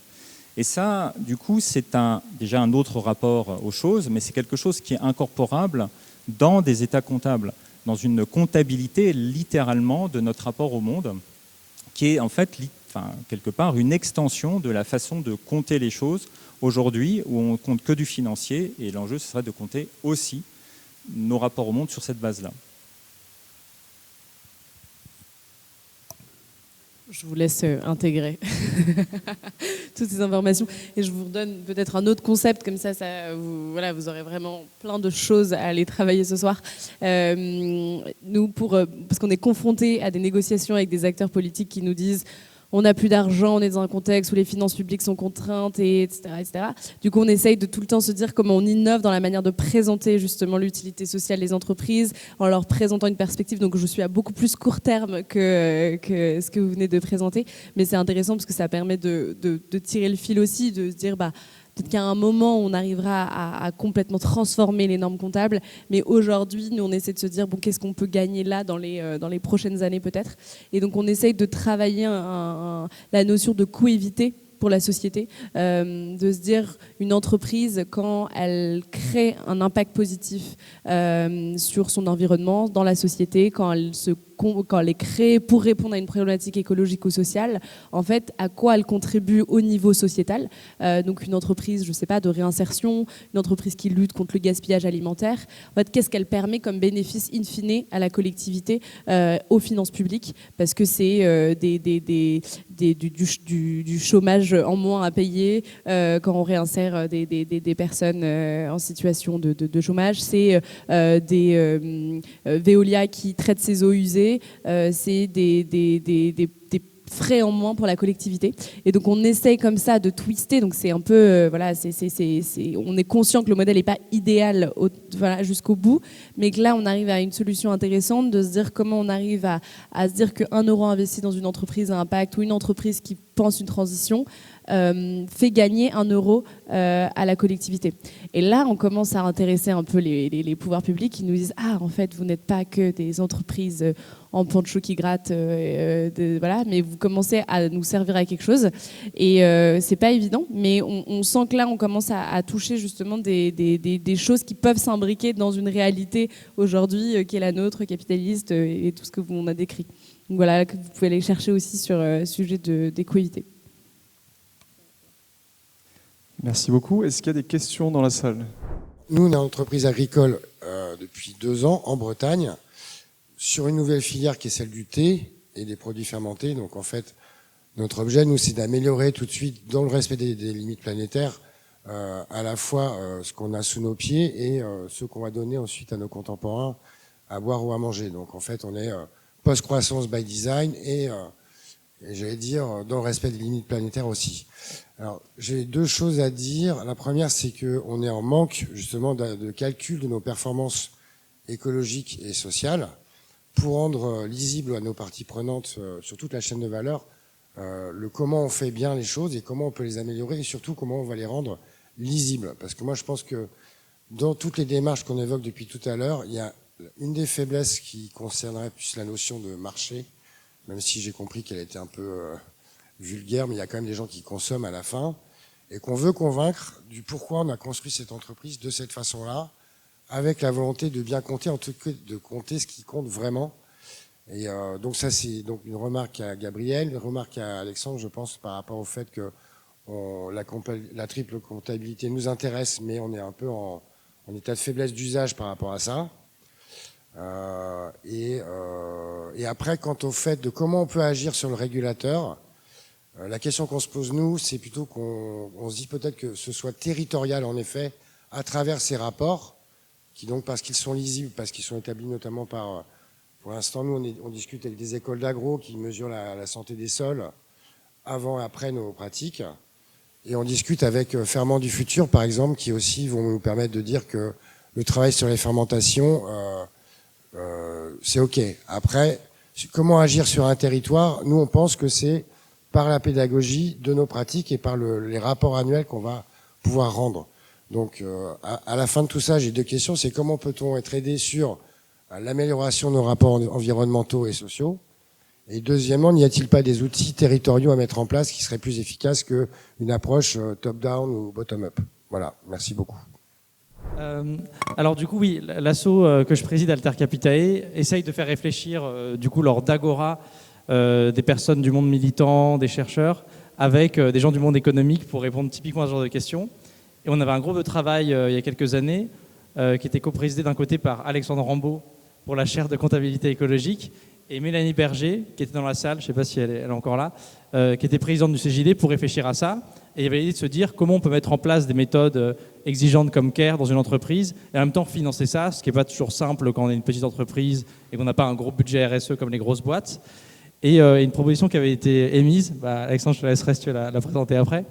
Et ça, du coup, c'est déjà un autre rapport aux choses, mais c'est quelque chose qui est incorporable dans des états comptables, dans une comptabilité littéralement de notre rapport au monde, qui est en fait quelque part une extension de la façon de compter les choses aujourd'hui, où on compte que du financier, et l'enjeu, ce serait de compter aussi nos rapports au monde sur cette base-là. Je vous laisse intégrer toutes ces informations et je vous redonne peut-être un autre concept, comme ça vous aurez vraiment plein de choses à aller travailler ce soir. Nous, parce qu'on est confrontés à des négociations avec des acteurs politiques qui nous disent on n'a plus d'argent, on est dans un contexte où les finances publiques sont contraintes, etc., etc. Du coup, on essaye de tout le temps se dire comment on innove dans la manière de présenter justement l'utilité sociale des entreprises en leur présentant une perspective. Donc, je suis à beaucoup plus court terme que ce que vous venez de présenter. Mais c'est intéressant parce que ça permet de tirer le fil aussi, de se dire peut-être qu'à un moment, on arrivera à complètement transformer les normes comptables. Mais aujourd'hui, nous, on essaie de se dire, qu'est-ce qu'on peut gagner là dans les prochaines années peut-être. Et donc, on essaye de travailler la notion de coût évité pour la société, de se dire une entreprise, quand elle crée un impact positif sur son environnement, dans la société, quand elle est créée pour répondre à une problématique écologique ou sociale, en fait, à quoi elle contribue au niveau sociétal. Donc une entreprise, je ne sais pas, de réinsertion, une entreprise qui lutte contre le gaspillage alimentaire. En fait, qu'est-ce qu'elle permet comme bénéfice in fine à la collectivité, aux finances publiques, parce que c'est du chômage en moins à payer quand on réinsère des personnes en situation de chômage. C'est des Veolia qui traitent ses eaux usées. C'est des frais en moins pour la collectivité. Et donc on essaye comme ça de twister. Donc c'est un peu, on est conscient que le modèle n'est pas idéal jusqu'au bout, mais que là on arrive à une solution intéressante de se dire comment on arrive à se dire qu'1 euro investi dans une entreprise à impact ou une entreprise qui pense une transition fait gagner 1 euro à la collectivité. Et là, on commence à intéresser un peu les pouvoirs publics qui nous disent « Ah, en fait, vous n'êtes pas que des entreprises en poncho qui grattent, voilà, mais vous commencez à nous servir à quelque chose. » Et c'est pas évident, mais on sent que là, on commence à toucher justement des choses qui peuvent s'imbriquer dans une réalité aujourd'hui qui est la nôtre, capitaliste, et tout ce que on a décrit. Donc voilà, que vous pouvez aller chercher aussi sur le sujet d'équité. Merci beaucoup. Est-ce qu'il y a des questions dans la salle? Nous, on est une entreprise agricole depuis 2 ans en Bretagne, sur une nouvelle filière qui est celle du thé et des produits fermentés. Donc en fait, notre objet, nous, c'est d'améliorer tout de suite, dans le respect des limites planétaires, à la fois ce qu'on a sous nos pieds et ce qu'on va donner ensuite à nos contemporains à boire ou à manger. Donc en fait, on est post-croissance by design et j'allais dire dans le respect des limites planétaires aussi. Alors, j'ai 2 choses à dire. La première, c'est qu'on est en manque justement de calcul de nos performances écologiques et sociales pour rendre lisible à nos parties prenantes sur toute la chaîne de valeur le comment on fait bien les choses et comment on peut les améliorer et surtout comment on va les rendre lisibles. Parce que moi, je pense que dans toutes les démarches qu'on évoque depuis tout à l'heure, il y a une des faiblesses qui concernerait plus la notion de marché, même si j'ai compris qu'elle était un peu vulgaire, mais il y a quand même des gens qui consomment à la fin, et qu'on veut convaincre du pourquoi on a construit cette entreprise de cette façon-là, avec la volonté de bien compter, en tout cas de compter ce qui compte vraiment. Et donc ça, c'est donc une remarque à Gabriel, une remarque à Alexandre, je pense, par rapport au fait que la triple comptabilité nous intéresse, mais on est un peu en état de faiblesse d'usage par rapport à ça. Et après, quant au fait de comment on peut agir sur le régulateur, la question qu'on se pose, nous, c'est plutôt qu'on se dit peut-être que ce soit territorial, en effet, à travers ces rapports, qui donc, parce qu'ils sont lisibles, parce qu'ils sont établis notamment par... Pour l'instant, nous, on discute avec des écoles d'agro qui mesurent la santé des sols avant et après nos pratiques. Et on discute avec Ferment du Futur, par exemple, qui aussi vont nous permettre de dire que le travail sur les fermentations, c'est OK. Après, comment agir sur un territoire? Nous, on pense que c'est par la pédagogie de nos pratiques et par les rapports annuels qu'on va pouvoir rendre. Donc, à la fin de tout ça, j'ai 2 questions. C'est comment peut-on être aidé sur l'amélioration de nos rapports environnementaux et sociaux? Et deuxièmement, n'y a-t-il pas des outils territoriaux à mettre en place qui seraient plus efficaces qu'une approche top-down ou bottom-up? Voilà, merci beaucoup. Alors du coup, oui, l'asso que je préside, Alter Capitae, essaye de faire réfléchir du coup lors d'Agora des personnes du monde militant, des chercheurs, avec des gens du monde économique pour répondre typiquement à ce genre de questions. Et on avait un groupe de travail il y a quelques années qui était coprésidé d'un côté par Alexandre Rambaud pour la chaire de comptabilité écologique et Mélanie Berger, qui était dans la salle, je ne sais pas si elle est encore là, qui était présidente du CJD pour réfléchir à ça. Et il y avait l'idée de se dire comment on peut mettre en place des méthodes exigeantes comme CARE dans une entreprise et en même temps financer ça, ce qui n'est pas toujours simple quand on est une petite entreprise et qu'on n'a pas un gros budget RSE comme les grosses boîtes. Et une proposition qui avait été émise, Alexandre, je te laisserai si tu veux la présenter après,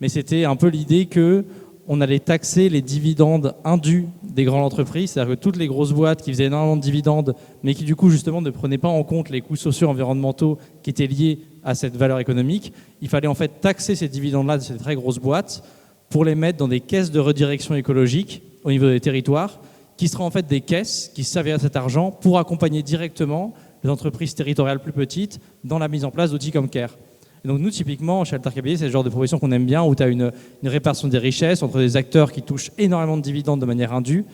mais c'était un peu l'idée qu'on allait taxer les dividendes indus des grandes entreprises, c'est-à-dire que toutes les grosses boîtes qui faisaient énormément de dividendes, mais qui du coup justement ne prenaient pas en compte les coûts sociaux et environnementaux qui étaient liés à cette valeur économique, il fallait en fait taxer ces dividendes-là de ces très grosses boîtes pour les mettre dans des caisses de redirection écologique au niveau des territoires, qui seraient en fait des caisses qui serviraient à cet argent pour accompagner directement les entreprises territoriales plus petites dans la mise en place d'outils comme CARE. Et donc nous, typiquement, chez Alter Capitae, c'est le genre de proposition qu'on aime bien, où tu as une répartition des richesses entre des acteurs qui touchent énormément de dividendes de manière indue,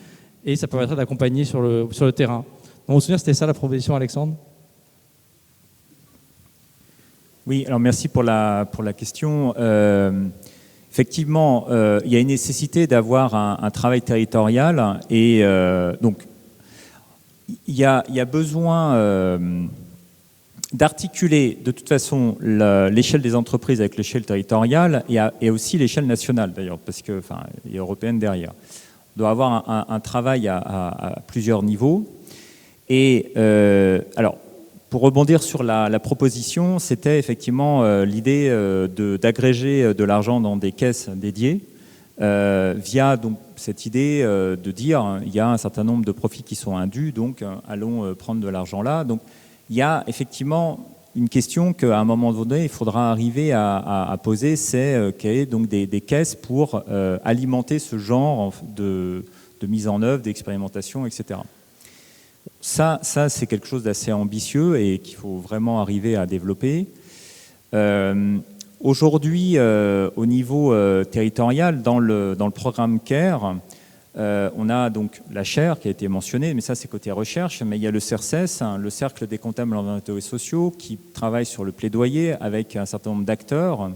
et ça permettrait d'accompagner sur le terrain. Donc, au souvenir, c'était ça la proposition, Alexandre? Oui, alors merci pour la question. Effectivement, il y a une nécessité d'avoir un travail territorial, et donc il y a besoin d'articuler de toute façon l'échelle des entreprises avec l'échelle territoriale et aussi l'échelle nationale d'ailleurs, parce que et européenne derrière. On doit avoir un travail à plusieurs niveaux. Et alors, pour rebondir sur la proposition, c'était effectivement l'idée d'agréger de l'argent dans des caisses dédiées via donc cette idée de dire il y a un certain nombre de profits qui sont indus, donc allons prendre de l'argent là. Donc il y a effectivement une question qu'à un moment donné, il faudra arriver à poser, c'est créer donc des caisses pour alimenter ce genre de mise en œuvre, d'expérimentation, etc. Ça c'est quelque chose d'assez ambitieux et qu'il faut vraiment arriver à développer. Aujourd'hui, au niveau territorial, dans le programme CARE, on a donc la chaire qui a été mentionnée, mais ça c'est côté recherche, mais il y a le CERCES, le Cercle des comptables environnementaux et sociaux, qui travaille sur le plaidoyer avec un certain nombre d'acteurs.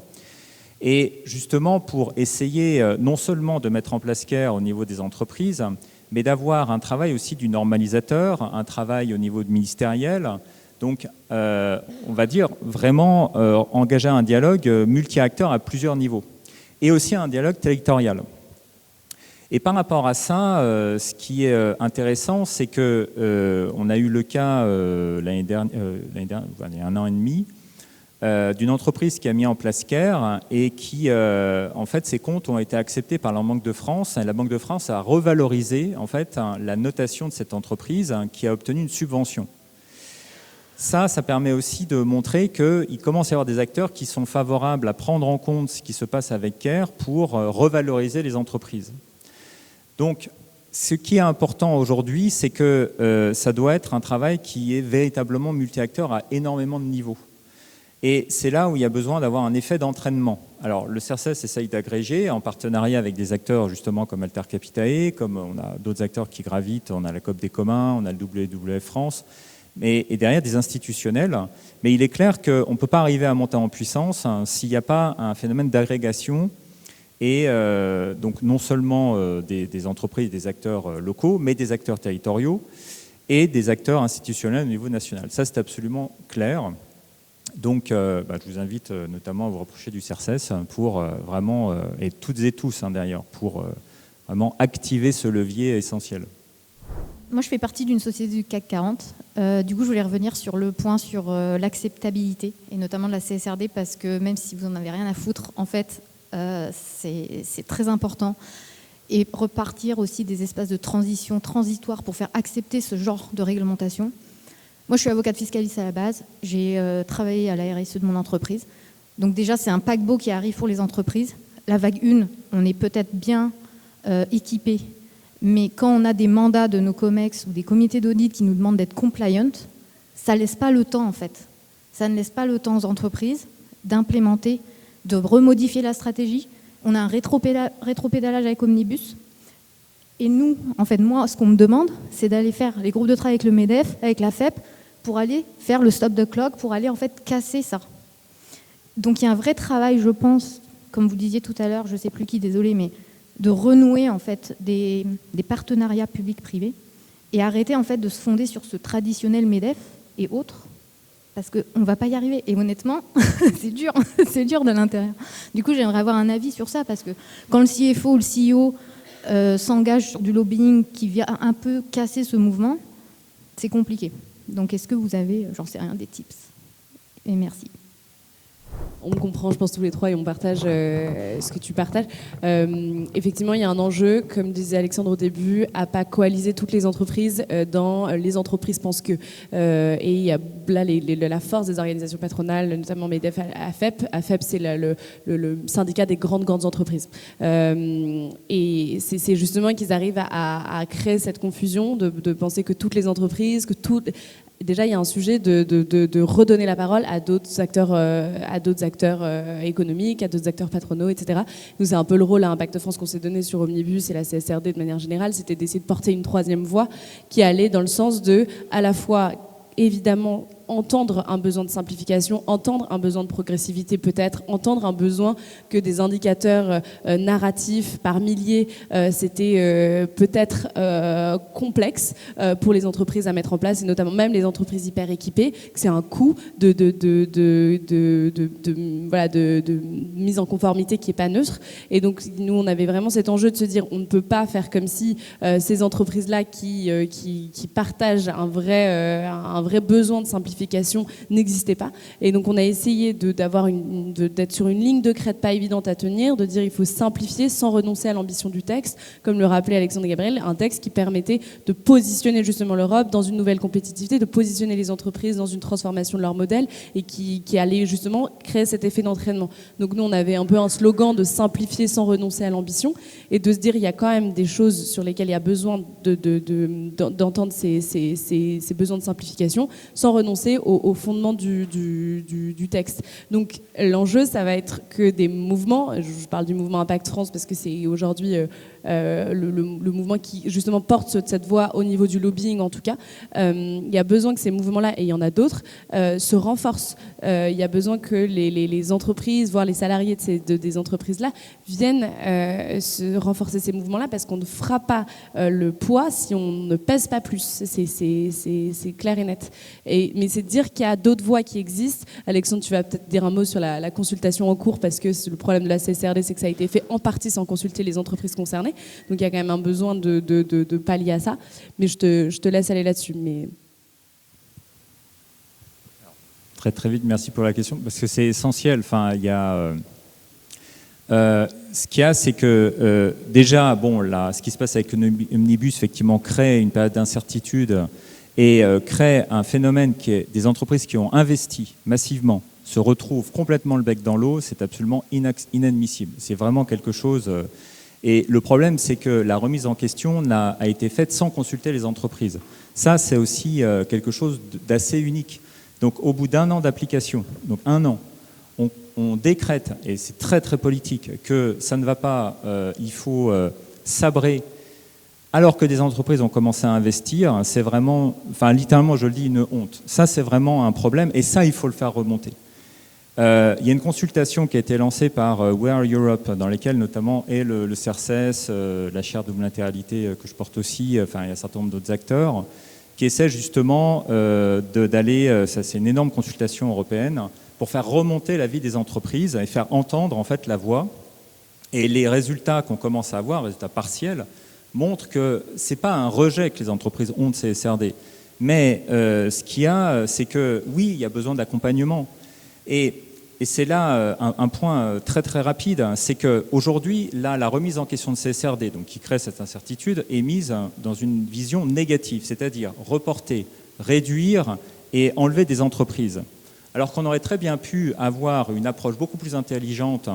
Et justement pour essayer non seulement de mettre en place CARE au niveau des entreprises, mais d'avoir un travail aussi du normalisateur, un travail au niveau ministériel. Donc on va dire vraiment engager un dialogue multi-acteurs à plusieurs niveaux. Et aussi un dialogue territorial. Et par rapport à ça, ce qui est intéressant, c'est que on a eu le cas l'année dernière, il y a 1 an et demi, d'une entreprise qui a mis en place CARE et qui, en fait, ses comptes ont été acceptés par la Banque de France. Et la Banque de France a revalorisé, en fait, la notation de cette entreprise qui a obtenu une subvention. Ça permet aussi de montrer qu'il commence à y avoir des acteurs qui sont favorables à prendre en compte ce qui se passe avec CARE pour revaloriser les entreprises. Donc, ce qui est important aujourd'hui, c'est que ça doit être un travail qui est véritablement multi-acteur à énormément de niveaux. Et c'est là où il y a besoin d'avoir un effet d'entraînement. Alors, le CERCES essaye d'agréger en partenariat avec des acteurs justement comme Alter Capitae, comme on a d'autres acteurs qui gravitent, on a la COP des communs, on a le WWF France, et derrière des institutionnels. Mais il est clair qu'on ne peut pas arriver à monter en puissance s'il n'y a pas un phénomène d'agrégation et donc non seulement des entreprises, des acteurs locaux, mais des acteurs territoriaux et des acteurs institutionnels au niveau national. Ça, c'est absolument clair. Donc, je vous invite notamment à vous rapprocher du CERCES pour vraiment, et toutes et tous d'ailleurs, pour vraiment activer ce levier essentiel. Moi, je fais partie d'une société du CAC 40. Du coup, je voulais revenir sur le point sur l'acceptabilité, et notamment de la CSRD, parce que même si vous n'en avez rien à foutre, en fait, c'est très important. Et repartir aussi des espaces de transition transitoire pour faire accepter ce genre de réglementation. Moi, je suis avocate fiscaliste à la base. J'ai travaillé à la RSE de mon entreprise. Donc déjà, c'est un paquebot qui arrive pour les entreprises. La vague 1, on est peut-être bien équipé, mais quand on a des mandats de nos COMEX ou des comités d'audit qui nous demandent d'être compliant, ça ne laisse pas le temps, en fait. Ça ne laisse pas le temps aux entreprises d'implémenter, de remodifier la stratégie. On a un rétropédalage avec Omnibus. Et nous, en fait, moi, ce qu'on me demande, c'est d'aller faire les groupes de travail avec le MEDEF, avec la FEP, pour aller faire le stop the clock, pour aller en fait casser ça. Donc il y a un vrai travail, je pense, comme vous disiez tout à l'heure, je ne sais plus qui, désolé, mais de renouer en fait des partenariats publics-privés et arrêter en fait de se fonder sur ce traditionnel MEDEF et autres, parce qu'on ne va pas y arriver. Et honnêtement, c'est dur de l'intérieur. Du coup, j'aimerais avoir un avis sur ça, parce que quand le CFO ou le CEO s'engage sur du lobbying qui vient un peu casser ce mouvement, c'est compliqué. Donc est-ce que vous avez, j'en sais rien, des tips? Et merci. On comprend, je pense, tous les trois, et on partage ce que tu partages. Effectivement, il y a un enjeu, comme disait Alexandre au début, à pas coaliser toutes les entreprises dans les entreprises pensent que. Et il y a là la force des organisations patronales, notamment MEDEF, AFEP. AFEP, c'est le syndicat des grandes entreprises. Et c'est justement qu'ils arrivent à créer cette confusion de penser que toutes les entreprises, que toutes... Déjà, il y a un sujet de redonner la parole à d'autres acteurs économiques, à d'autres acteurs patronaux, etc. Nous, c'est un peu le rôle à Impact France qu'on s'est donné sur Omnibus et la CSRD de manière générale, c'était d'essayer de porter une troisième voie qui allait dans le sens de, à la fois, évidemment, entendre un besoin de simplification, entendre un besoin de progressivité peut-être, entendre un besoin que des indicateurs narratifs par milliers, c'était peut-être complexe pour les entreprises à mettre en place, et notamment même les entreprises hyper équipées, que c'est un coût de mise en conformité qui n'est pas neutre. Et donc nous, on avait vraiment cet enjeu de se dire, on ne peut pas faire comme si ces entreprises-là qui partagent un vrai besoin de simplification simplification n'existait pas. Et donc on a essayé d'être sur une ligne de crête pas évidente à tenir, de dire il faut simplifier sans renoncer à l'ambition du texte, comme le rappelait Alexandre Gabriel, un texte qui permettait de positionner justement l'Europe dans une nouvelle compétitivité, de positionner les entreprises dans une transformation de leur modèle et qui allait justement créer cet effet d'entraînement. Donc nous on avait un peu un slogan de simplifier sans renoncer à l'ambition et de se dire il y a quand même des choses sur lesquelles il y a besoin d'entendre ces besoins de simplification sans renoncer au fondement du texte. Donc l'enjeu, ça va être que des mouvements, je parle du mouvement Impact France parce que c'est aujourd'hui le mouvement qui justement porte cette voix au niveau du lobbying en tout cas. Il y a besoin que ces mouvements-là, et il y en a d'autres, se renforcent. Il y a besoin que les entreprises, voire les salariés des entreprises-là viennent se renforcer ces mouvements-là parce qu'on ne fera pas le poids si on ne pèse pas plus. C'est clair et net. Mais c'est de dire qu'il y a d'autres voies qui existent. Alexandre, tu vas peut-être dire un mot sur la consultation en cours parce que le problème de la CSRD, c'est que ça a été fait en partie sans consulter les entreprises concernées. Donc il y a quand même un besoin de pallier à ça. Mais je te laisse aller là-dessus. Mais... Très très vite, merci pour la question, parce que c'est essentiel. Enfin, il y a... ce qu'il y a, c'est que déjà, bon, là, ce qui se passe avec Omnibus, effectivement, crée une période d'incertitude et crée un phénomène qui est des entreprises qui ont investi massivement se retrouvent complètement le bec dans l'eau. C'est absolument inadmissible. C'est vraiment quelque chose... et le problème, c'est que la remise en question a été faite sans consulter les entreprises. Ça, c'est aussi quelque chose d'assez unique. Donc, au bout d'un an d'application, donc 1 an, on décrète, et c'est très très politique, que ça ne va pas, il faut sabrer, alors que des entreprises ont commencé à investir. C'est vraiment, enfin littéralement je le dis, une honte. Ça c'est vraiment un problème, et ça il faut le faire remonter. Il y a une consultation qui a été lancée par Wear Europe, dans laquelle notamment est le CERCES, la chaire de multilatéralité que je porte aussi, enfin il y a un certain nombre d'autres acteurs, qui essaient justement d'aller, ça c'est une énorme consultation européenne, pour faire remonter la vie des entreprises et faire entendre en fait la voix. Et les résultats qu'on commence à avoir, résultats partiels, montrent que ce n'est pas un rejet que les entreprises ont de CSRD, mais ce qu'il y a, c'est que oui, il y a besoin d'accompagnement. Et c'est là un point très très rapide, c'est qu'aujourd'hui, là, la remise en question de CSRD, donc qui crée cette incertitude, est mise dans une vision négative, c'est-à-dire reporter, réduire et enlever des entreprises. Alors qu'on aurait très bien pu avoir une approche beaucoup plus intelligente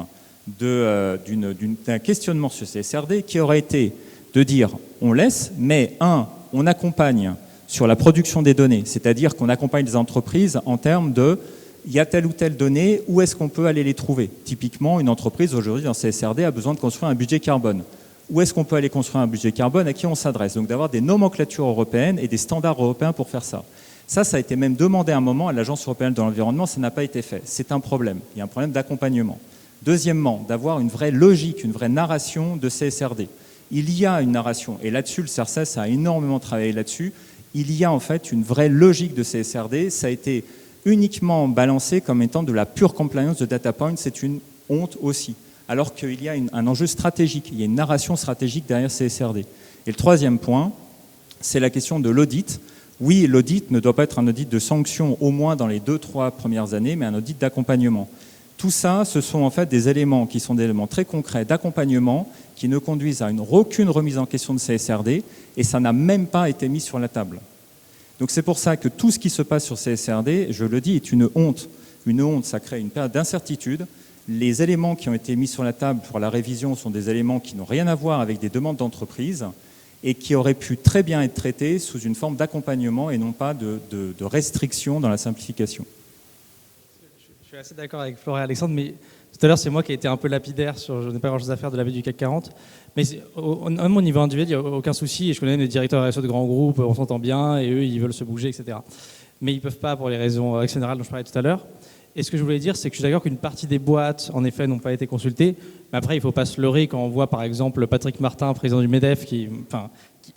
d'un questionnement sur CSRD qui aurait été de dire on laisse, mais on accompagne sur la production des données, c'est-à-dire qu'on accompagne les entreprises en termes de il y a telle ou telle donnée, où est-ce qu'on peut aller les trouver? Typiquement, une entreprise aujourd'hui dans CSRD a besoin de construire un budget carbone. Où est-ce qu'on peut aller construire un budget carbone? À qui on s'adresse? Donc d'avoir des nomenclatures européennes et des standards européens pour faire ça. Ça a été même demandé à un moment à l'Agence européenne de l'environnement, ça n'a pas été fait. C'est un problème. Il y a un problème d'accompagnement. Deuxièmement, d'avoir une vraie logique, une vraie narration de CSRD. Il y a une narration, et là-dessus, le CERCES a énormément travaillé là-dessus. Il y a en fait une vraie logique de CSRD. Ça a été uniquement balancé comme étant de la pure compliance de data point. C'est une honte aussi. Alors qu'il y a un enjeu stratégique, il y a une narration stratégique derrière CSRD. Et le troisième point, c'est la question de l'audit. Oui, l'audit ne doit pas être un audit de sanction au moins dans les 2-3 premières années, mais un audit d'accompagnement. Tout ça, ce sont en fait des éléments qui sont des éléments très concrets d'accompagnement qui ne conduisent à aucune remise en question de CSRD et ça n'a même pas été mis sur la table. Donc c'est pour ça que tout ce qui se passe sur CSRD, je le dis, est une honte. Une honte, ça crée une période d'incertitude. Les éléments qui ont été mis sur la table pour la révision sont des éléments qui n'ont rien à voir avec des demandes d'entreprise et qui auraient pu très bien être traités sous une forme d'accompagnement et non pas de restriction dans la simplification. Je suis assez d'accord avec Florent et Alexandre, mais tout à l'heure, c'est moi qui ai été un peu lapidaire sur je n'ai pas grand-chose à faire de la vie du CAC 40. Mais au niveau individuel, il n'y a aucun souci. Et je connais des directeurs RSE de grands groupes, on s'entend bien, et eux, ils veulent se bouger, etc. Mais ils ne peuvent pas pour les raisons actionnariales dont je parlais tout à l'heure. Et ce que je voulais dire, c'est que je suis d'accord qu'une partie des boîtes, en effet, n'ont pas été consultées. Mais après, il ne faut pas se leurrer quand on voit, par exemple, Patrick Martin, président du MEDEF, qui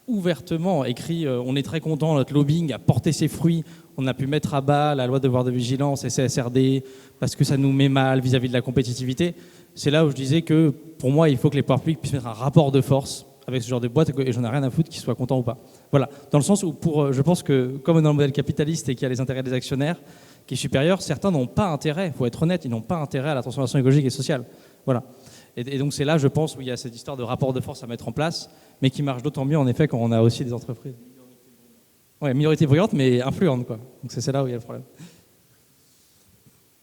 ouvertement écrit « On est très content, notre lobbying a porté ses fruits. On a pu mettre à bas la loi de devoir de vigilance et CSRD parce que ça nous met mal vis-à-vis de la compétitivité ». C'est là où je disais que, pour moi, il faut que les pouvoirs publics puissent mettre un rapport de force avec ce genre de boîte et j'en ai rien à foutre qu'ils soient contents ou pas. Voilà, dans le sens où je pense que comme dans le modèle capitaliste et qu'il y a les intérêts des actionnaires qui est supérieur, certains n'ont pas intérêt, il faut être honnête, ils n'ont pas intérêt à la transformation écologique et sociale. Voilà. Et donc c'est là, je pense, où il y a cette histoire de rapport de force à mettre en place, mais qui marche d'autant mieux en effet quand on a aussi des entreprises. Ouais, minorité bruyante mais influente, quoi. Donc c'est là où il y a le problème.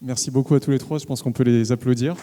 Merci beaucoup à tous les trois, je pense qu'on peut les applaudir.